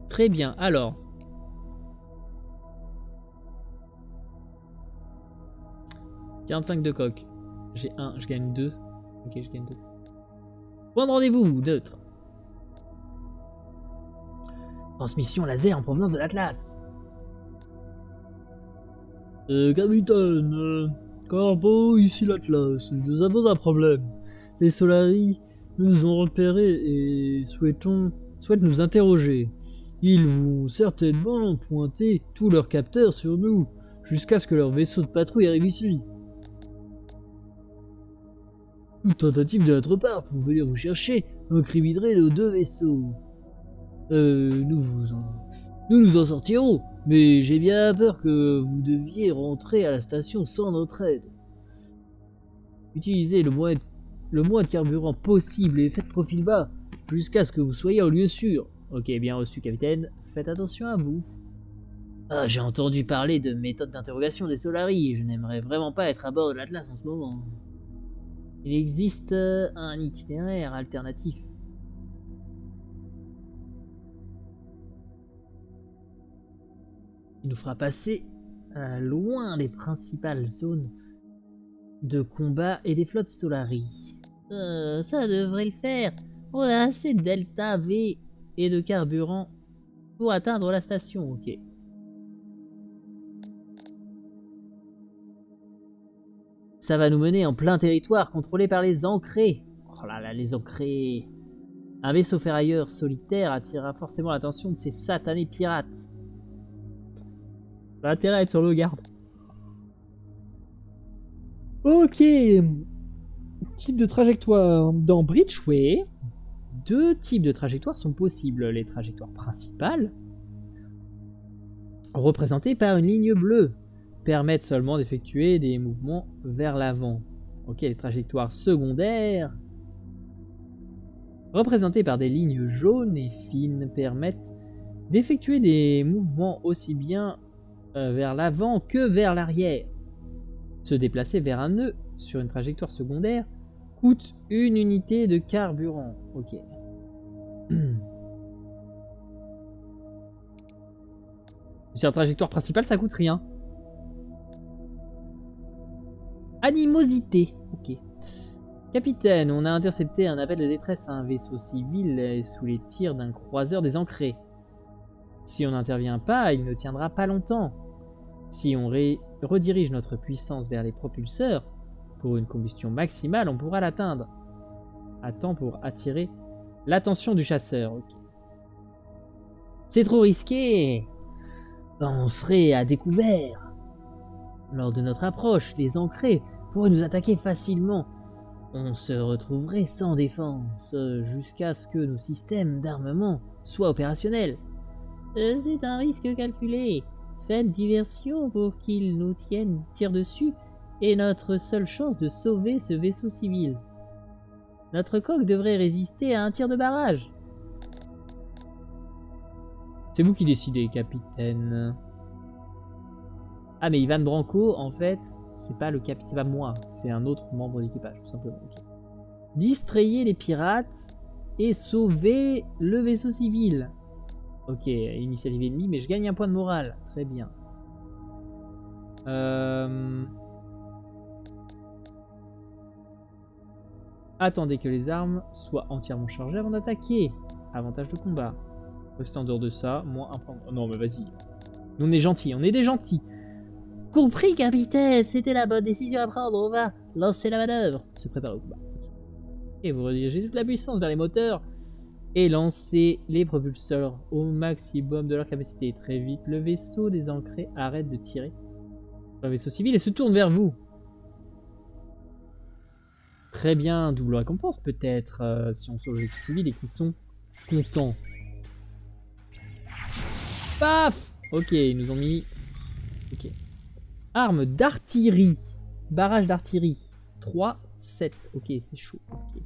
Très bien, alors. « 45 de coque. J'ai 1, je gagne 2. Ok, je gagne 2. Point de rendez-vous, neutre. Transmission laser en provenance de l'Atlas. Capitaine, Corbeau, ici l'Atlas. Nous avons un problème. Les Solari nous ont repérés et souhaitent nous interroger. Ils vont certainement pointer tous leurs capteurs sur nous, jusqu'à ce que leur vaisseau de patrouille arrive ici. Toute tentative de notre part pour venir vous chercher incriminerait nos deux vaisseaux. Nous nous en sortirons, mais j'ai bien peur que vous deviez rentrer à la station sans notre aide. Utilisez le moins de carburant possible et faites profil bas, jusqu'à ce que vous soyez au lieu sûr. Ok, bien reçu, capitaine. Faites attention à vous. Ah, j'ai entendu parler de méthode d'interrogation des Solari. Je n'aimerais vraiment pas être à bord de l'Atlas en ce moment. Il existe un itinéraire alternatif. Il nous fera passer loin des principales zones de combat et des flottes Solari. Ça devrait le faire. On a assez de Delta V et de carburant pour atteindre la station. Ok. Ça va nous mener en plein territoire contrôlé par les ancrés. Oh là là, les ancrés. Un vaisseau ferrailleur solitaire attirera forcément l'attention de ces satanés pirates. L'intérêt à être sur le garde. Ok. Type de trajectoire. Dans Bridgeway, 2 types de trajectoires sont possibles. Les trajectoires principales, représentées par une ligne bleue, permettent seulement d'effectuer des mouvements vers l'avant. Ok, les trajectoires secondaires, représentées par des lignes jaunes et fines, permettent d'effectuer des mouvements aussi bien vers l'avant que vers l'arrière. Se déplacer vers un nœud sur une trajectoire secondaire coûte 1 unité de carburant. Ok. Sur la trajectoire principale, ça coûte rien. Animosité. Ok. Capitaine, on a intercepté un appel de détresse à un vaisseau civil sous les tirs d'un croiseur des ancrés. Si on n'intervient pas, il ne tiendra pas longtemps. Si on redirige notre puissance vers les propulseurs, pour une combustion maximale, on pourra l'atteindre. À temps pour attirer l'attention du chasseur. Okay. C'est trop risqué. On serait à découvert. Lors de notre approche, les ancrés pourraient nous attaquer facilement. On se retrouverait sans défense jusqu'à ce que nos systèmes d'armement soient opérationnels. C'est un risque calculé. Faites diversion pour qu'ils nous tirent dessus, et notre seule chance de sauver ce vaisseau civil. Notre coque devrait résister à un tir de barrage. C'est vous qui décidez, capitaine. Ah, mais Ivan Branco, en fait, c'est pas le capitaine, c'est pas moi, c'est un autre membre d'équipage, tout simplement. Okay. Distrayez les pirates et sauvez le vaisseau civil. Ok, initiative ennemie, mais je gagne un point de morale. Très bien. Attendez que les armes soient entièrement chargées avant d'attaquer. Avantage de combat. Restez en dehors de ça, moins un point de... Oh non, mais vas-y. Nous, on est gentils, on est des gentils. Compris, capitaine, c'était la bonne décision à prendre. On va lancer la manœuvre. Se préparer au combat. Et vous redirigez toute la puissance vers les moteurs et lancez les propulseurs au maximum de leur capacité. Très vite, le vaisseau désancré arrête de tirer sur le vaisseau civil et se tourne vers vous. Très bien, double récompense peut-être si on sauve le vaisseau civil et qu'ils sont contents. Paf! Ok, ils nous ont mis... Ok. Arme d'artillerie. Barrage d'artillerie. 3, 7. Ok, c'est chaud. Okay.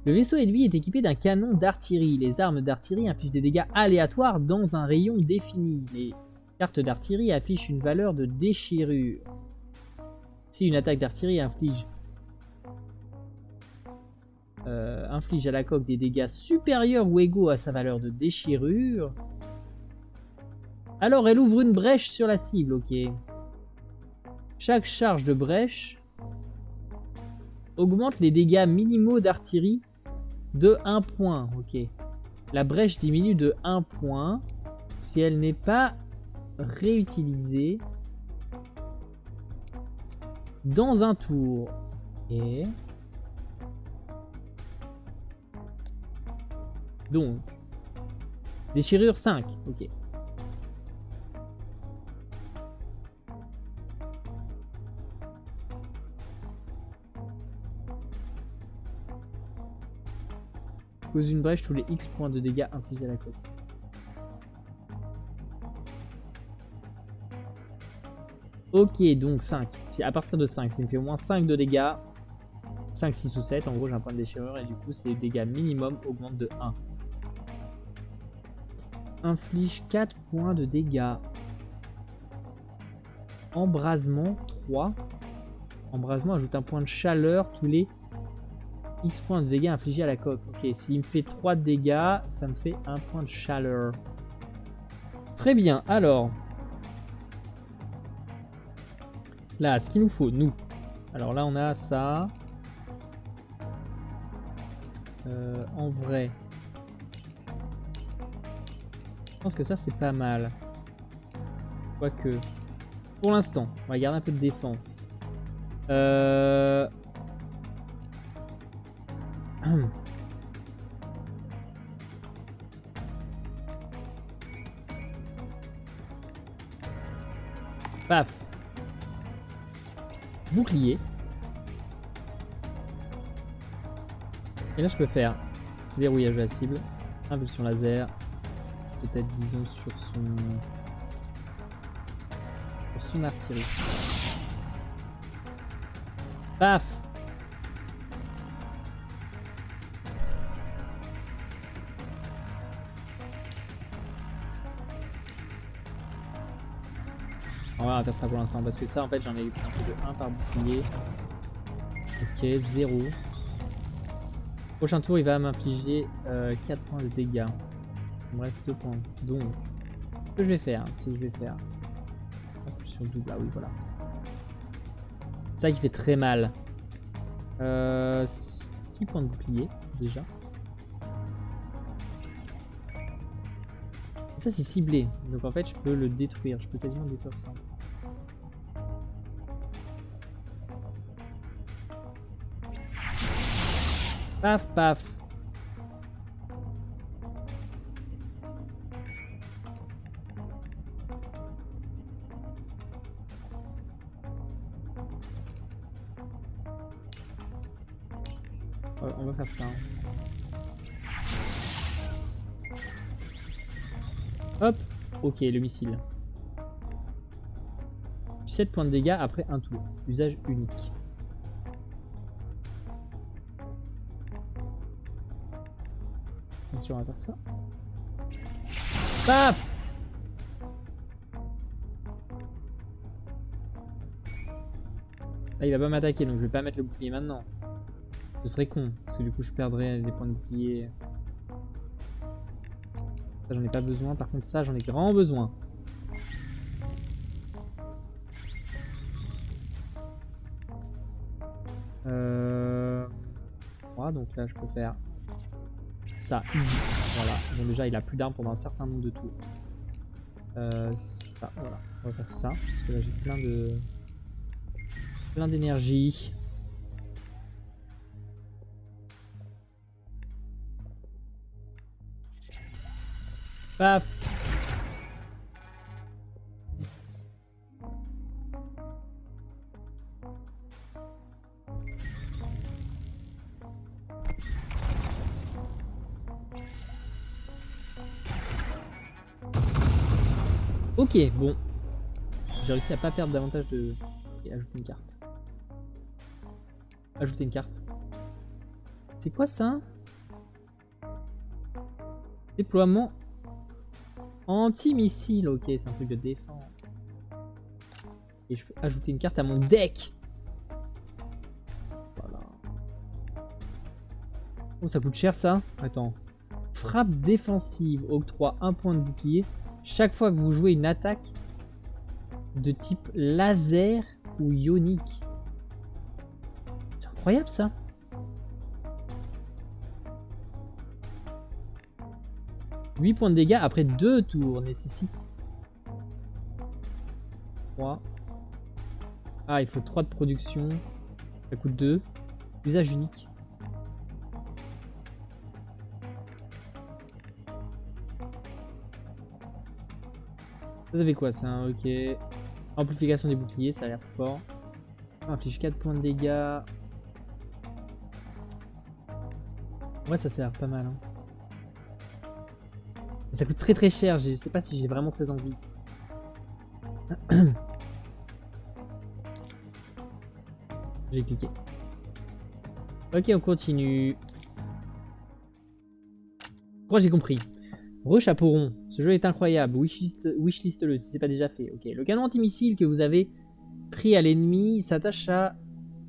Le vaisseau ennemi est équipé d'un canon d'artillerie. Les armes d'artillerie infligent des dégâts aléatoires dans un rayon défini. Les cartes d'artillerie affichent une valeur de déchirure. Si une attaque d'artillerie inflige à la coque des dégâts supérieurs ou égaux à sa valeur de déchirure, alors elle ouvre une brèche sur la cible. Ok. Chaque charge de brèche augmente les dégâts minimaux d'artillerie de 1 point. Ok. La brèche diminue de 1 point si elle n'est pas réutilisée dans un tour. Et donc, déchirure 5. Ok. Cause une brèche tous les X points de dégâts infligés à la coque. Ok, donc 5. Si à partir de 5, ça me fait au moins 5 de dégâts. 5, 6 ou 7. En gros, j'ai un point de déchirure et du coup, ces dégâts minimum augmentent de 1. Inflige 4 points de dégâts. Embrasement 3. Embrasement ajoute un point de chaleur tous les X points de dégâts infligés à la coque. Ok, s'il me fait 3 de dégâts, ça me fait 1 point de chaleur. Très bien, alors. Là, ce qu'il nous faut, nous. Alors là, on a ça. En vrai. Je pense que ça, c'est pas mal. Quoique. Pour l'instant, on va garder un peu de défense. Paf. Bouclier. Et là je peux faire verrouillage de la cible, impulsion laser, peut-être disons sur son artillerie. Paf. On va faire ça pour l'instant parce que ça en fait j'en ai eu un peu de 1 par bouclier. Ok, 0. Prochain tour il va m'infliger 4 points de dégâts. Il me reste 2 points. Donc, ce que je vais faire, c'est que je vais faire sur double. Ah oui, voilà. C'est ça qui fait très mal. 6 points de bouclier déjà. Ça c'est ciblé, donc en fait je peux le détruire, je peux quasiment détruire ça. Paf paf. Ouais, on va faire ça. Hop, Ok, le missile. 7 points de dégâts après un tour. Usage unique. Bien sûr, on va faire ça. Paf! Là, il va pas m'attaquer, donc je vais pas mettre le bouclier maintenant. Ce serait con, parce que du coup, je perdrais des points de bouclier. Ça, j'en ai pas besoin. Par contre, ça, j'en ai grand besoin. Donc là, je peux faire ça, easy. Voilà. Donc déjà, il a plus d'armes pendant un certain nombre de tours. Ça, voilà. On va faire ça, parce que là, j'ai plein d'énergie. Paf! Ok, bon. J'ai réussi à pas perdre davantage de... Et ajouter une carte. Ajouter une carte. C'est quoi ça? Déploiement anti-missile. Ok, c'est un truc de défense. Et je peux ajouter une carte à mon deck. Voilà. Oh, ça coûte cher ça? Attends. Frappe défensive octroie 1 point de bouclier chaque fois que vous jouez une attaque de type laser ou ionique. C'est incroyable ça. « 8 points de dégâts après 2 tours nécessite 3. Ah, il faut 3 de production. Ça coûte 2. Usage unique. Vous avez quoi ça? Ok. Amplification des boucliers, ça a l'air fort. Inflige 4 points de dégâts. Ouais, ça a l'air pas mal. Hein. Mais ça coûte très très cher, je sais pas si j'ai vraiment très envie. J'ai cliqué. Ok, on continue. Je crois que j'ai compris. Rechaperon, ce jeu est incroyable, wishlist-le si c'est pas déjà fait. Ok, le canon antimissile que vous avez pris à l'ennemi s'attache à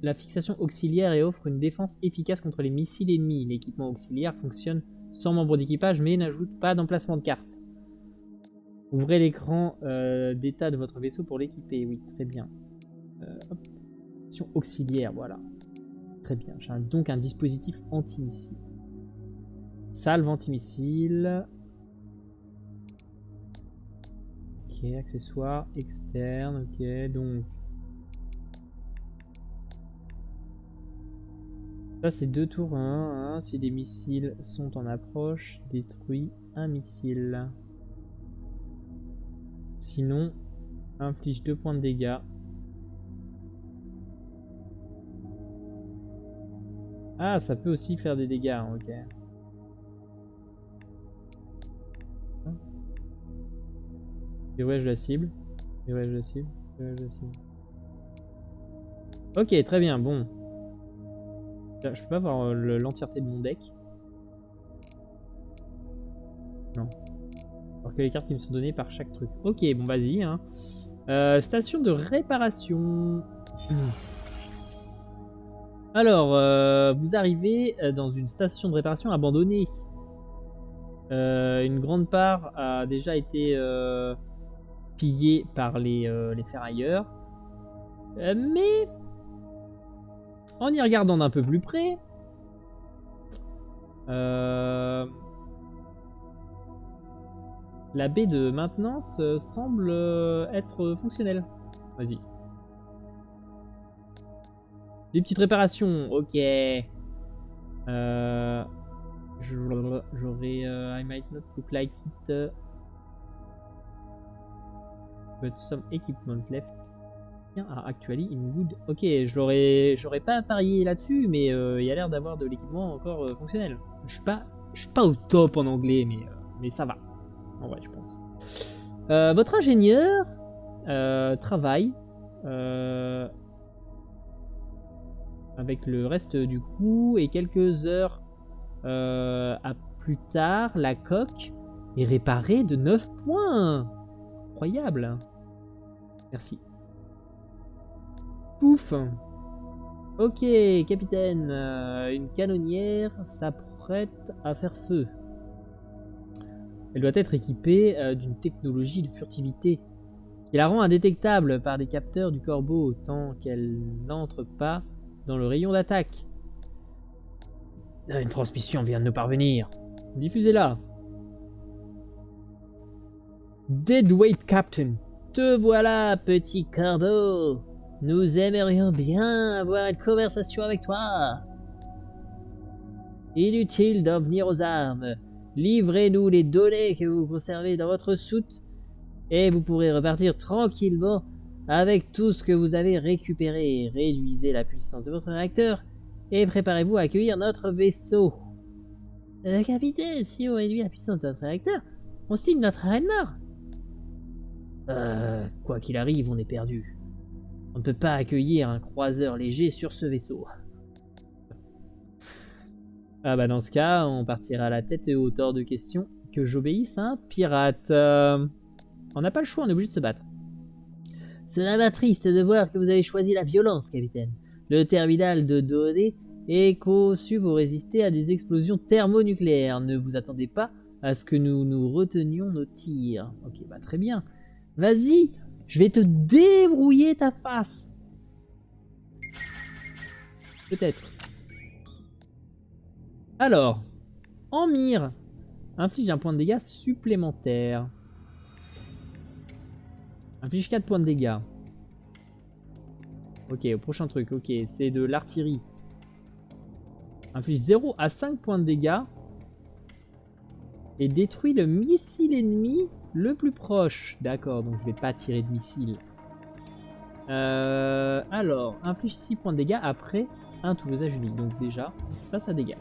la fixation auxiliaire et offre une défense efficace contre les missiles ennemis. L'équipement auxiliaire fonctionne sans membre d'équipage mais n'ajoute pas d'emplacement de carte. Ouvrez l'écran d'état de votre vaisseau pour l'équiper. Oui, très bien. Option auxiliaire, voilà. Très bien, j'ai donc un dispositif anti-missile. Salve anti-missile. Ok, accessoires externes, ok, donc... Ça c'est 2 tours 1, si des missiles sont en approche, détruis un missile. Sinon, inflige 2 points de dégâts. Ah, ça peut aussi faire des dégâts, ok. Dérouillage de la cible. Dérouillage de la cible. Dérouillage de la cible. Ok, très bien, bon. Je peux pas voir l'entièreté de mon deck. Non. Alors que les cartes qui me sont données par chaque truc. Ok, bon, vas-y. Hein. Station de réparation. Alors, vous arrivez dans une station de réparation abandonnée. Une grande part a déjà été pillée par les ferrailleurs. Mais en y regardant d'un peu plus près, la baie de maintenance semble être fonctionnelle. Vas-y. Des petites réparations, ok. J'aurais I might not look like it, but some equipment left. Actually in good. Ok, j'aurais pas parié là-dessus, mais il y a l'air d'avoir de l'équipement encore fonctionnel. Je suis pas au top en anglais, mais ça va. En vrai, je pense. Votre ingénieur travaille avec le reste du crew et quelques heures à plus tard, la coque est réparée de 9 points. Incroyable. Merci. Pouf. Ok, capitaine. Une canonnière s'apprête à faire feu. Elle doit être équipée d'une technologie de furtivité qui la rend indétectable par des capteurs du corbeau tant qu'elle n'entre pas dans le rayon d'attaque. Une transmission vient de nous parvenir. Diffusez-la. Deadweight Captain. Te voilà, petit corbeau. Nous aimerions bien avoir une conversation avec toi. Inutile d'en venir aux armes. Livrez-nous les données que vous conservez dans votre soute et vous pourrez repartir tranquillement avec tout ce que vous avez récupéré. Réduisez la puissance de votre réacteur et préparez-vous à accueillir notre vaisseau. Capitaine, si on réduit la puissance de notre réacteur, on signe notre arrêt de mort. Quoi qu'il arrive, on est perdu. On ne peut pas accueillir un croiseur léger sur ce vaisseau. Ah bah dans ce cas, on partira à la tête et haute hors de question que j'obéisse à un pirate. On n'a pas le choix, on est obligé de se battre. Cela m'a triste de voir que vous avez choisi la violence, capitaine. Le terminal de Dodé est conçu pour résister à des explosions thermonucléaires. Ne vous attendez pas à ce que nous retenions nos tirs. Ok, bah très bien. Vas-y, je vais te débrouiller ta face. Peut-être. Alors, en mire, inflige un point de dégâts supplémentaire. Inflige 4 points de dégâts. Ok, au prochain truc, ok, c'est de l'artillerie. Inflige 0 à 5 points de dégâts. Et détruit le missile ennemi le plus proche. D'accord, donc je vais pas tirer de missile. Alors, inflige 6 points de dégâts après un tout usage unique. Donc déjà, ça dégage.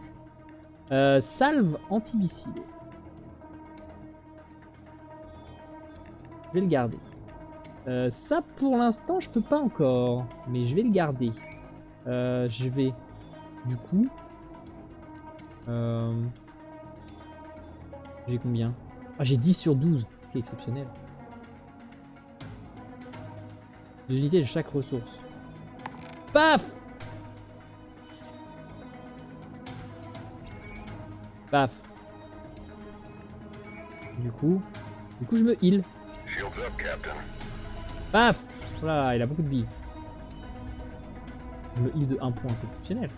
Salve anti-missile. Je vais le garder. Ça, pour l'instant, je peux pas encore. Mais je vais le garder. Je vais, du coup... j'ai combien? Ah, j'ai 10 sur 12. Ok, exceptionnel. 2 unités de chaque ressource. Paf! Paf. Du coup, je me heal. Shields up, Captain. Paf! Voilà, il a beaucoup de vie. Je me heal de 1 point, c'est exceptionnel.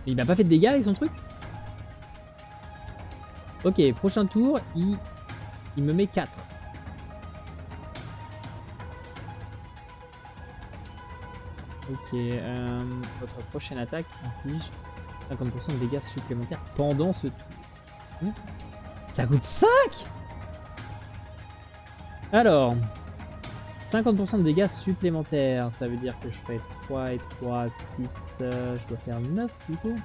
Mais il m'a pas fait de dégâts avec son truc? Ok, prochain tour, il me met 4. Ok, votre prochaine attaque inflige 50% de dégâts supplémentaires pendant ce tour. Combien ça? Ça coûte 5? Alors, 50% de dégâts supplémentaires, ça veut dire que je fais 3 et 3, 6, je dois faire 9 du coup.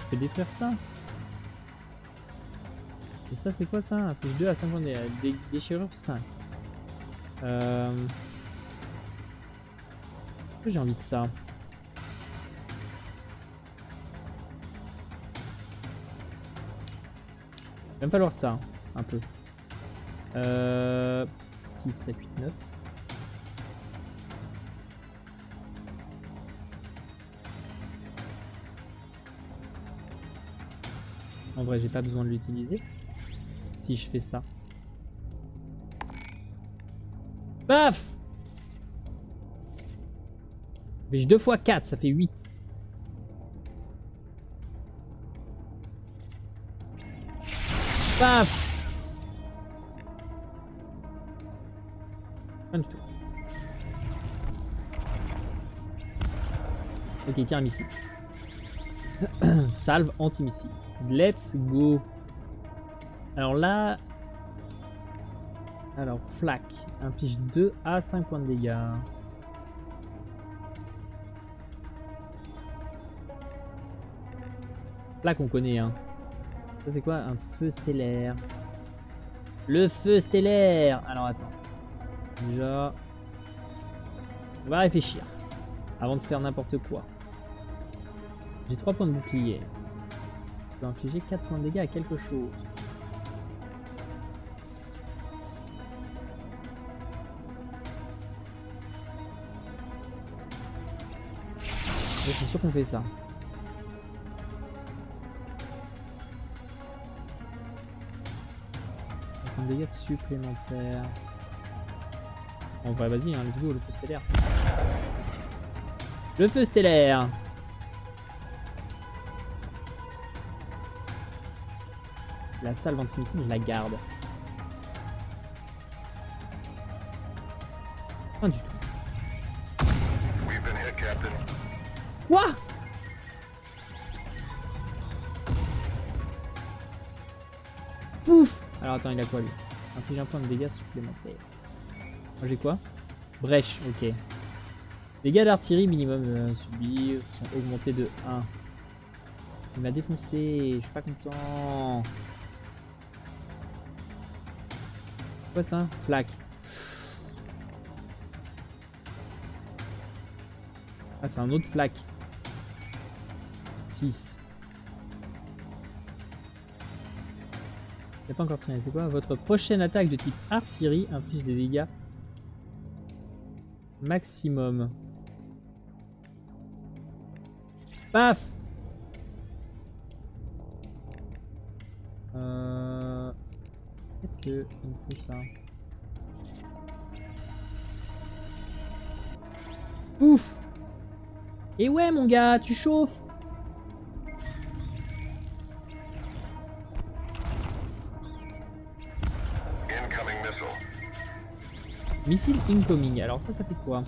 Je peux détruire ça. Et ça c'est quoi ça? Inflige 2 à 50 dégâts, déchirure 5. J'ai envie de ça. Il va me falloir ça, un peu. 6, 7, 8, 9. En vrai, j'ai pas besoin de l'utiliser. Si je fais ça. Paf! Mais j'ai 2 fois 4, ça fait 8. Paf! Pas du tout. Ok, tire un missile. Salve anti-missile. Let's go. Alors là... Alors, flak. Inflige 2 à 5 points de dégâts. Là qu'on connaît, hein. Ça c'est quoi? Un feu stellaire. Le feu stellaire. Alors attends. Déjà... On va réfléchir. Avant de faire n'importe quoi. J'ai 3 points de bouclier. Je peux infliger 4 points de dégâts à quelque chose. Ouais, c'est sûr qu'on fait ça. Un point de dégâts supplémentaires. Bon bah vas-y, hein, let's go, le feu stellaire. Le feu stellaire. La salve antimissile, je la garde. Pas du tout. We've been hit, Captain. Quoi? Pouf. Alors attends, il a quoi lui? Inflige un point de dégâts supplémentaires. Moi j'ai quoi? Brèche, ok. Dégâts d'artillerie minimum subis sont augmentés de 1. Il m'a défoncé, je suis pas content. Quoi ça? Flac. Ah, c'est un autre flac. 6. Il a pas encore tiré. C'est quoi? Votre prochaine attaque de type artillerie inflige des dégâts maximum. Paf! Peut-être que il me faut ça. Ouf! Et ouais mon gars, tu chauffes! Incoming missile. Missile incoming. Alors ça fait quoi?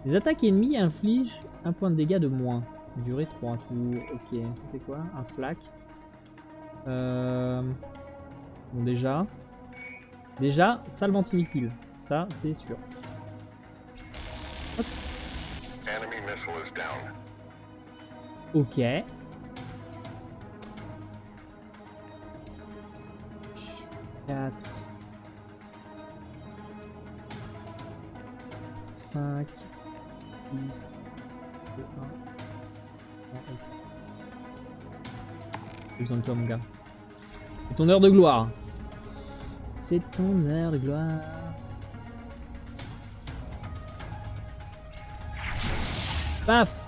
Les attaques ennemies infligent un point de dégâts de moins. Durée 3 tours. Ok, ça c'est quoi? Un flac. Bon déjà. Déjà, salve anti-missile. Ça c'est sûr. Hop. Enemy missile is down. Ok. 4. 5. 10. 2, 1. Ah, ok. J'ai besoin de toi mon gars. C'est ton heure de gloire. C'est ton heure de gloire. Paf.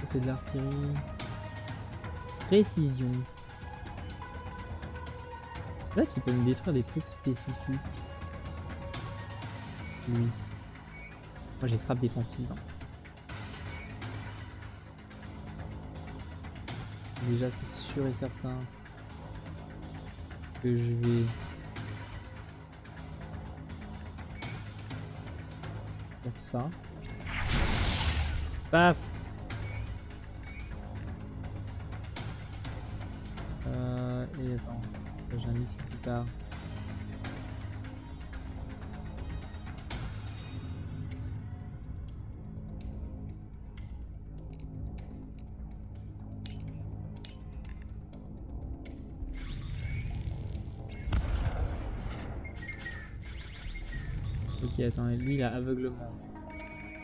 C'est de l'artillerie. Précision. Là, s'il peut me détruire des trucs spécifiques. Oui. Moi, j'ai frappe défensive. Hein. Déjà, c'est sûr et certain que je vais faire ça. Paf. Et attends, j'ai un missile qui part. Ok, attends, lui il a aveuglement.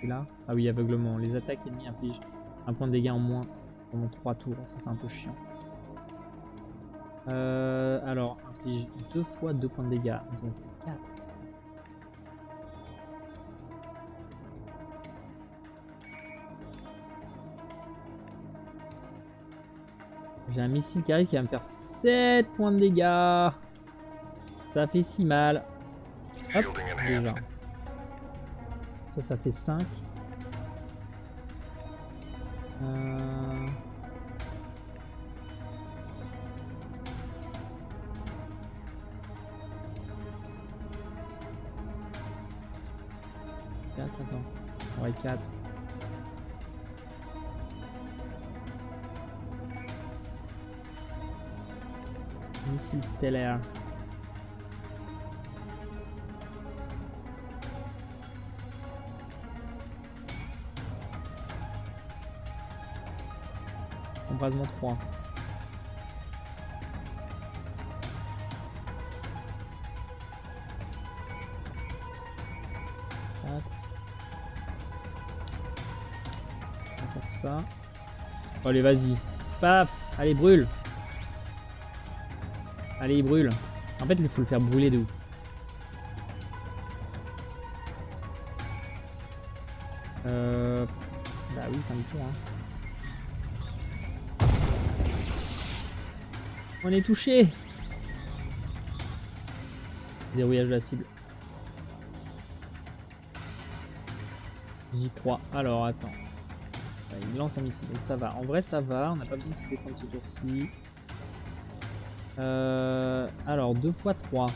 C'est là? Ah oui, aveuglement. Les attaques ennemies infligent un point de dégâts en moins pendant 3 tours. Ça, c'est un peu chiant. Alors, inflige 2 fois 2 points de dégâts, donc 4. J'ai un missile qui arrive qui va me faire 7 points de dégâts. Ça fait si mal. Hop, déjà. Ça fait 5. Attends. Ouais, 4. Missile stellaire. Embrasement 3. On va faire ça. Oh, allez, vas-y. Paf! Allez, brûle! Allez, il brûle. En fait, il faut le faire brûler de ouf. Bah oui, fin du tour. Hein. On est touché! Dérouillage de la cible. J'y crois. Alors, attends. Il lance un missile, donc ça va. En vrai, ça va. On n'a pas besoin de se défendre ce tour-ci. Alors, 2 x 3. Ça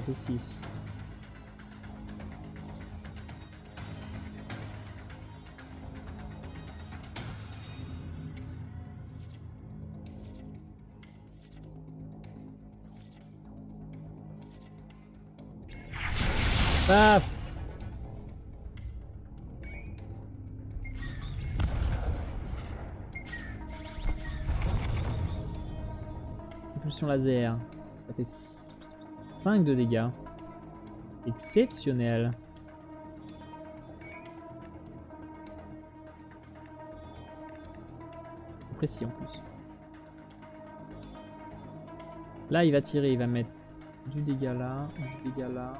fait 6. Paf! Impulsion laser. Ça fait 5 de dégâts. Exceptionnel. Précis en plus. Là, il va tirer, il va mettre du dégât là, du dégât là.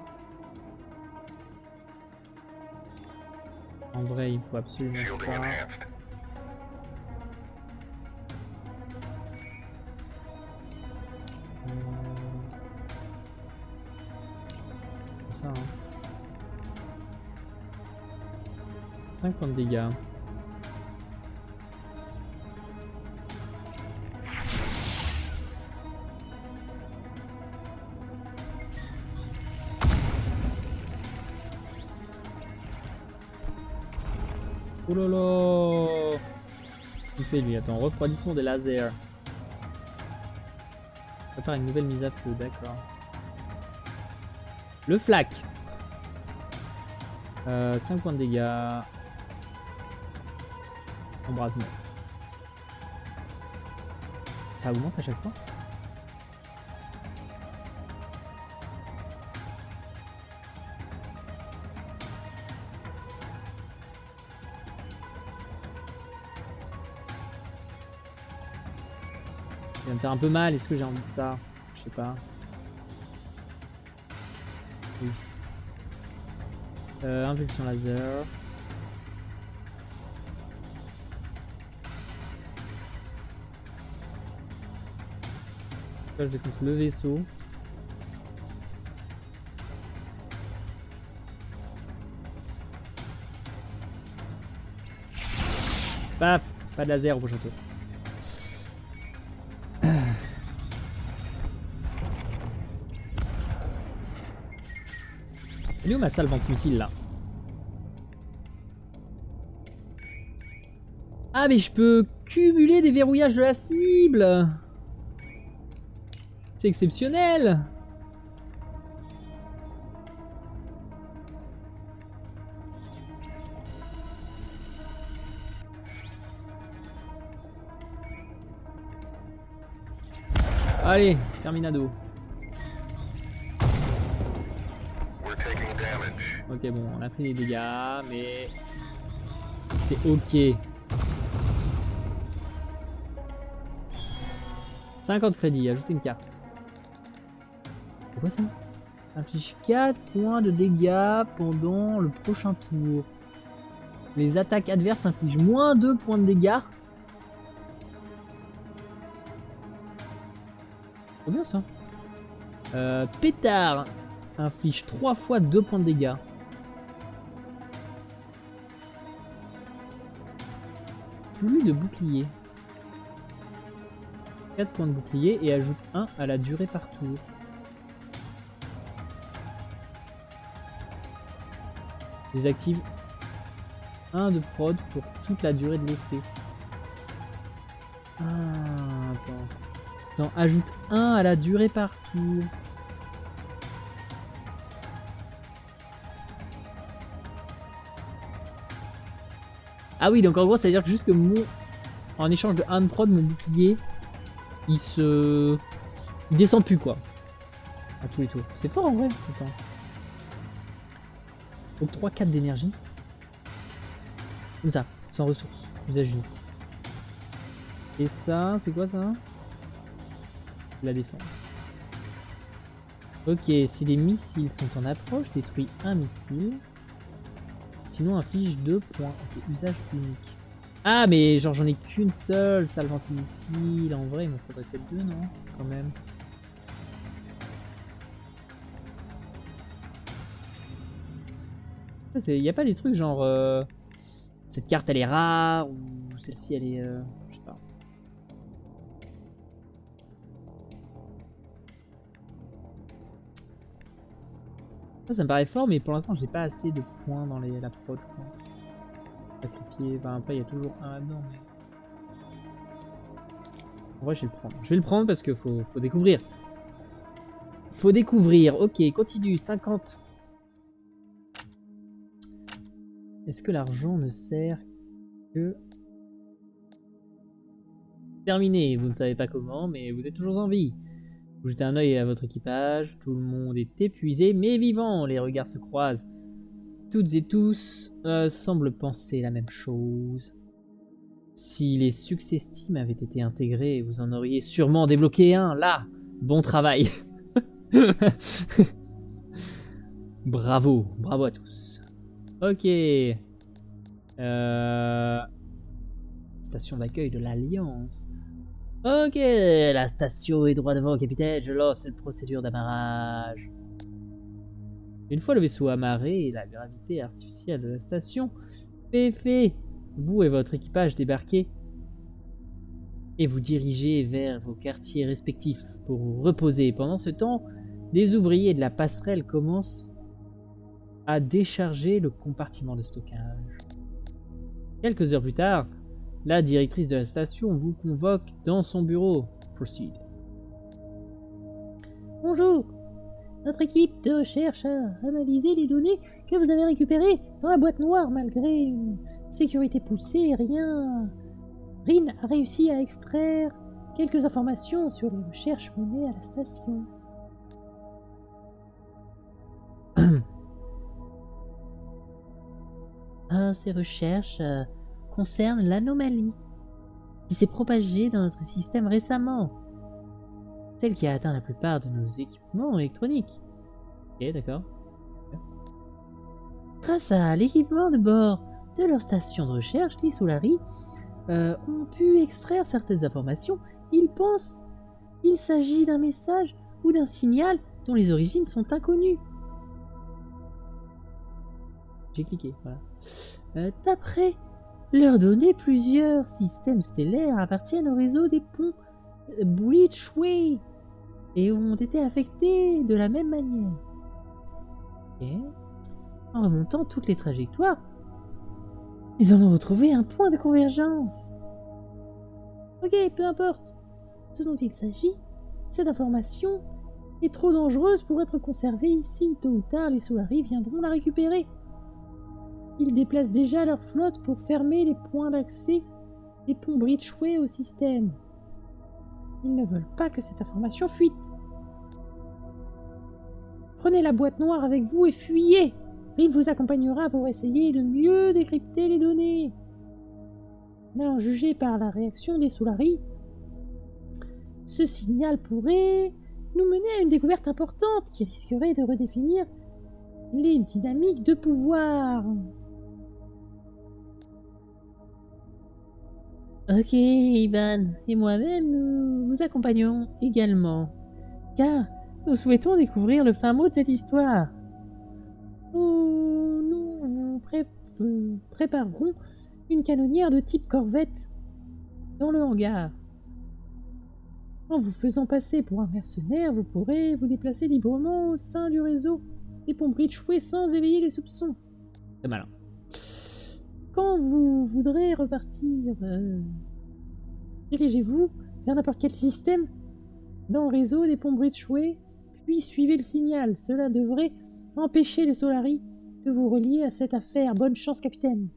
En vrai, il faut absolument ça. Ça, hein. 50 dégâts. Oh là là! Il fait lui, attends, refroidissement des lasers. Prépare une nouvelle mise à feu, d'accord. Le flak. 5 points de dégâts. Embrasement. Ça augmente à chaque fois? Il va me faire un peu mal, est-ce que j'ai envie de ça? Je sais pas. Oui. Impulsion laser. Là, je défonce le vaisseau. Paf! Pas de laser au prochain tour. Elle est où ma salve anti-missile là? Ah mais je peux cumuler des verrouillages de la cible! C'est exceptionnel! Allez, terminado. Ok, bon, on a pris des dégâts, mais c'est ok. 50 crédits, ajouter une carte. C'est quoi ça? Inflige 4 points de dégâts pendant le prochain tour. Les attaques adverses infligent moins 2 points de dégâts. C'est bien ça. Pétard inflige 3 fois 2 points de dégâts. Plus de bouclier. 4 points de bouclier et ajoute 1 à la durée par tour. Désactive 1 de prod pour toute la durée de l'effet. Ah, attends. Attends, ajoute 1 à la durée par tour. Ah oui, donc en gros, ça veut dire que juste que en échange de 1 de prod, mon bouclier, il descend plus, quoi. À tous les tours. C'est fort en vrai, putain. Octroi 4 d'énergie. Comme ça, sans ressources. Usage unique. Et ça, c'est quoi ça? La défense. Ok, si les missiles sont en approche, détruis un missile. Sinon, inflige 2 points. Ok, usage unique. Ah, mais genre j'en ai qu'une seule, salve anti-missile. En vrai, il m'en faudrait peut-être 2, non? Quand même. Il n'y a pas des trucs genre... cette carte, elle est rare, ou celle-ci, elle est... je sais pas. Ça me paraît fort, mais pour l'instant, j'ai pas assez de points dans la prod, je pense. Sacrifier, enfin après, il y a toujours un là-dedans. Mais... en vrai, je vais le prendre. Je vais le prendre parce que faut découvrir. Faut découvrir. Ok, continue. 50. Est-ce que l'argent ne sert que... terminé. Vous ne savez pas comment, mais vous êtes toujours en vie. Vous jetez un œil à votre équipage. Tout le monde est épuisé, mais vivant. Les regards se croisent. Toutes et tous semblent penser la même chose. Si les success teams avaient été intégrés, vous en auriez sûrement débloqué un, là. Bon travail. Bravo, bravo à tous. Ok. Station d'accueil de l'Alliance. Ok, la station est droit devant, capitaine. Je lance une procédure d'amarrage. Une fois le vaisseau amarré, la gravité artificielle de la station fait effet. Vous et votre équipage débarquez et vous dirigez vers vos quartiers respectifs pour vous reposer. Pendant ce temps, des ouvriers de la passerelle commencent à décharger le compartiment de stockage. Quelques heures plus tard, la directrice de la station vous convoque dans son bureau. Proceed. Bonjour. Notre équipe de recherche a analysé les données que vous avez récupérées dans la boîte noire. Malgré une sécurité poussée, Rin a réussi à extraire quelques informations sur les recherches menées à la station. Ces recherches concernent l'anomalie qui s'est propagée dans notre système récemment. Celle qui a atteint la plupart de nos équipements électroniques. Ok, d'accord. Grâce à l'équipement de bord de leur station de recherche, les Solari ont pu extraire certaines informations. Ils pensent qu'il s'agit d'un message ou d'un signal dont les origines sont inconnues. J'ai cliqué, voilà. D'après leurs données, plusieurs systèmes stellaires appartiennent au réseau des ponts Breachway et ont été affectés de la même manière. Et en remontant toutes les trajectoires, ils en ont retrouvé un point de convergence. Ok, peu importe ce dont il s'agit, cette information est trop dangereuse pour être conservée ici. Tôt ou tard, les Solari viendront la récupérer. Ils déplacent déjà leur flotte pour fermer les points d'accès des ponts Breachway au système. Ils ne veulent pas que cette information fuite. Prenez la boîte noire avec vous et fuyez. Rin vous accompagnera pour essayer de mieux décrypter les données. Mais en juger par la réaction des Solari, ce signal pourrait nous mener à une découverte importante qui risquerait de redéfinir les dynamiques de pouvoir. Ok, Ivan et moi-même, nous vous accompagnons également, car nous souhaitons découvrir le fin mot de cette histoire. Nous vous préparerons une canonnière de type corvette dans le hangar. En vous faisant passer pour un mercenaire, vous pourrez vous déplacer librement au sein du réseau des ponts Breachway sans éveiller les soupçons. C'est malin. Quand vous voudrez repartir, dirigez-vous vers n'importe quel système dans le réseau des ponts Bridgeway, puis suivez le signal. Cela devrait empêcher les Solari de vous relier à cette affaire. Bonne chance, capitaine.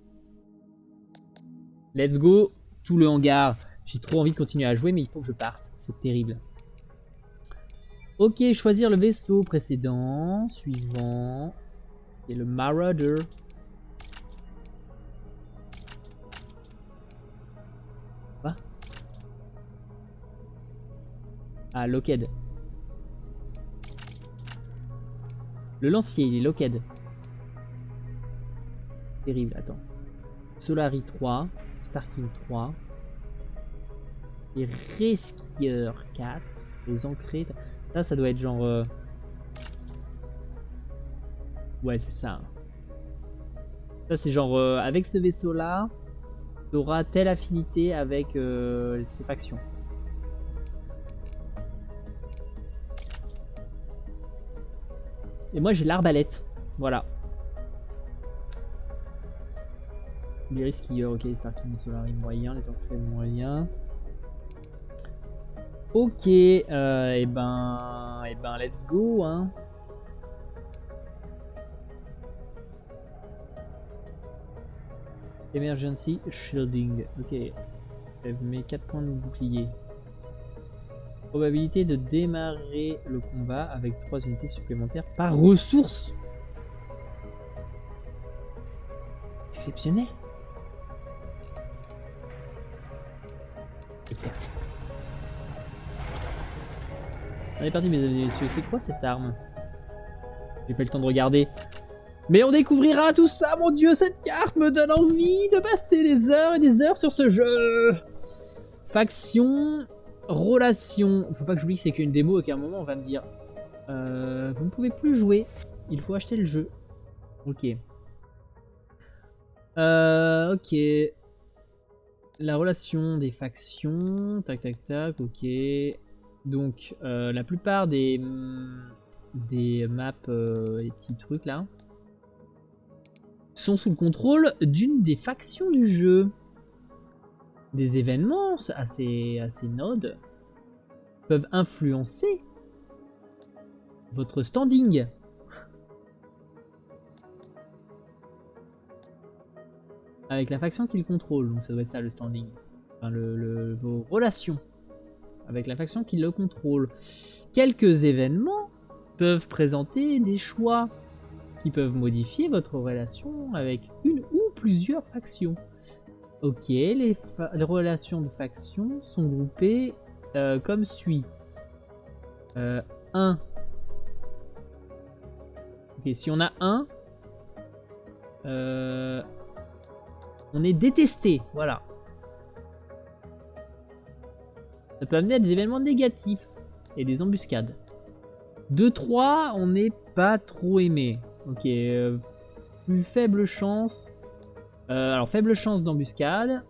Let's go, tout le hangar. J'ai trop envie de continuer à jouer, mais il faut que je parte. C'est terrible. Ok, choisir le vaisseau précédent. Suivant. Et le Marauder. Quoi? Ah, Lockheed. Le lancier, il est Lockheed. Terrible, attends. Solari 3. Starkin 3. Les Rescuers 4. Les ancrés. Ça doit être genre... Ouais, c'est ça. Ça, c'est genre... avec ce vaisseau-là, tu auras telle affinité avec ces factions. Et moi, j'ai l'arbalète. Voilà. Les Rescuers, ok. Les Starkin, les Solari moyens. Les ancrés moyens. Ok, et ben, let's go, hein. Emergency shielding, ok. Elle met 4 points de bouclier. Probabilité de démarrer le combat avec 3 unités supplémentaires par ressource. Exceptionnel. On est parti, mesdames et messieurs. C'est quoi cette arme? J'ai pas eu le temps de regarder. Mais on découvrira tout ça, mon dieu, cette carte me donne envie de passer des heures et des heures sur ce jeu. Faction, relation. Faut pas que j'oublie que c'est qu'une démo et qu'à un moment on va me dire vous ne pouvez plus jouer, il faut acheter le jeu. Ok. Ok. La relation des factions, tac tac tac, ok. Donc la plupart des maps, les petits trucs là, sont sous le contrôle d'une des factions du jeu. Des événements assez nodes peuvent influencer votre standing. Avec la faction qu'ils contrôlent, donc ça doit être ça le standing. Enfin, vos relations avec la faction qui le contrôle. Quelques événements peuvent présenter des choix qui peuvent modifier votre relation avec une ou plusieurs factions. Ok, les relations de factions sont groupées comme suit. 1. Ok, si on a 1, on est détesté, voilà. Ça peut amener à des événements négatifs et des embuscades. 2-3, on n'est pas trop aimé. Ok, plus faible chance. Alors, faible chance d'embuscade.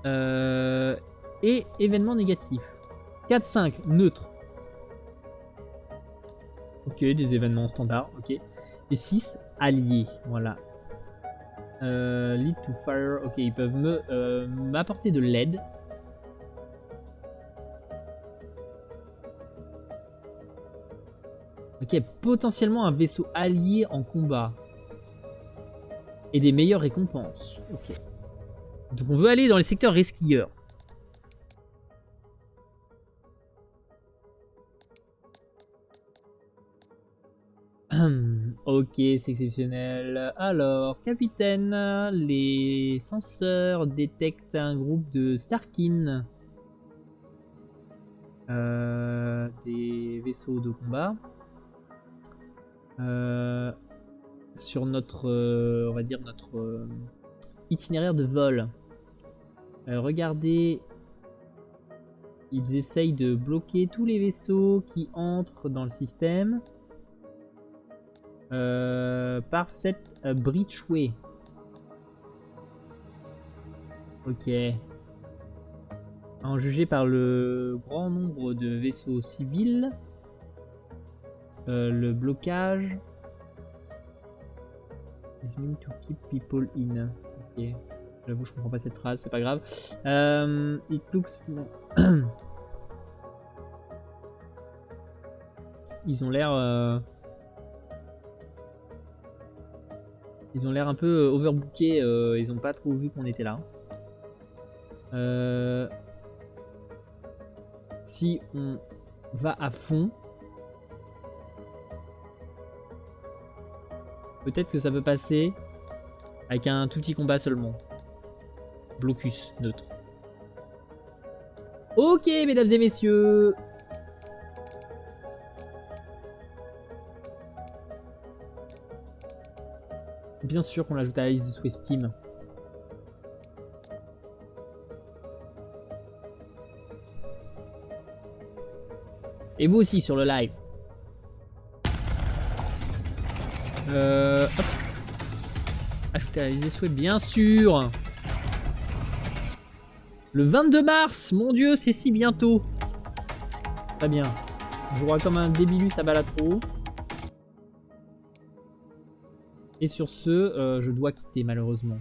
Et événements négatifs. 4-5, neutre. Ok, des événements standards, ok. Et 6, alliés, voilà. Lead to fire, ok, ils peuvent m'apporter de l'aide. Ok, potentiellement un vaisseau allié en combat. Et des meilleures récompenses. Ok. Donc on veut aller dans les secteurs rescuers. Ok, c'est exceptionnel. Alors, capitaine, les senseurs détectent un groupe de Starkin. Des vaisseaux de combat. Sur notre, on va dire notre itinéraire de vol. Regardez, ils essayent de bloquer tous les vaisseaux qui entrent dans le système par cette Bridgeway. Ok. En jugé par le grand nombre de vaisseaux civils, le blocage is meant to keep people in. Ok. J'avoue, je comprends pas cette phrase, c'est pas grave. It looks... Ils ont l'air... Ils ont l'air un peu overbookés, ils ont pas trop vu qu'on était là. Si on va à fond, peut-être que ça peut passer avec un tout petit combat seulement. Blocus, neutre. Ok, mesdames et messieurs. Bien sûr qu'on l'ajoute à la liste de souhaits Steam. Et vous aussi sur le live. Hop. Ajouter à la liste des souhaits, bien sûr. Le 22 mars, mon dieu, c'est si bientôt. Très bien. On jouera comme un débilus à Balatro. Et sur ce, je dois quitter malheureusement.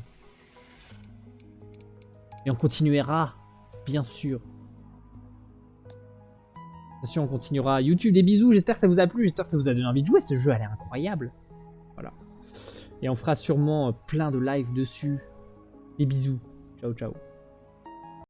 Et on continuera, bien sûr. Bien sûr, on continuera. YouTube, des bisous. J'espère que ça vous a plu. J'espère que ça vous a donné envie de jouer. Ce jeu, elle est incroyable. Voilà. Et on fera sûrement plein de lives dessus. Des bisous. Ciao, ciao.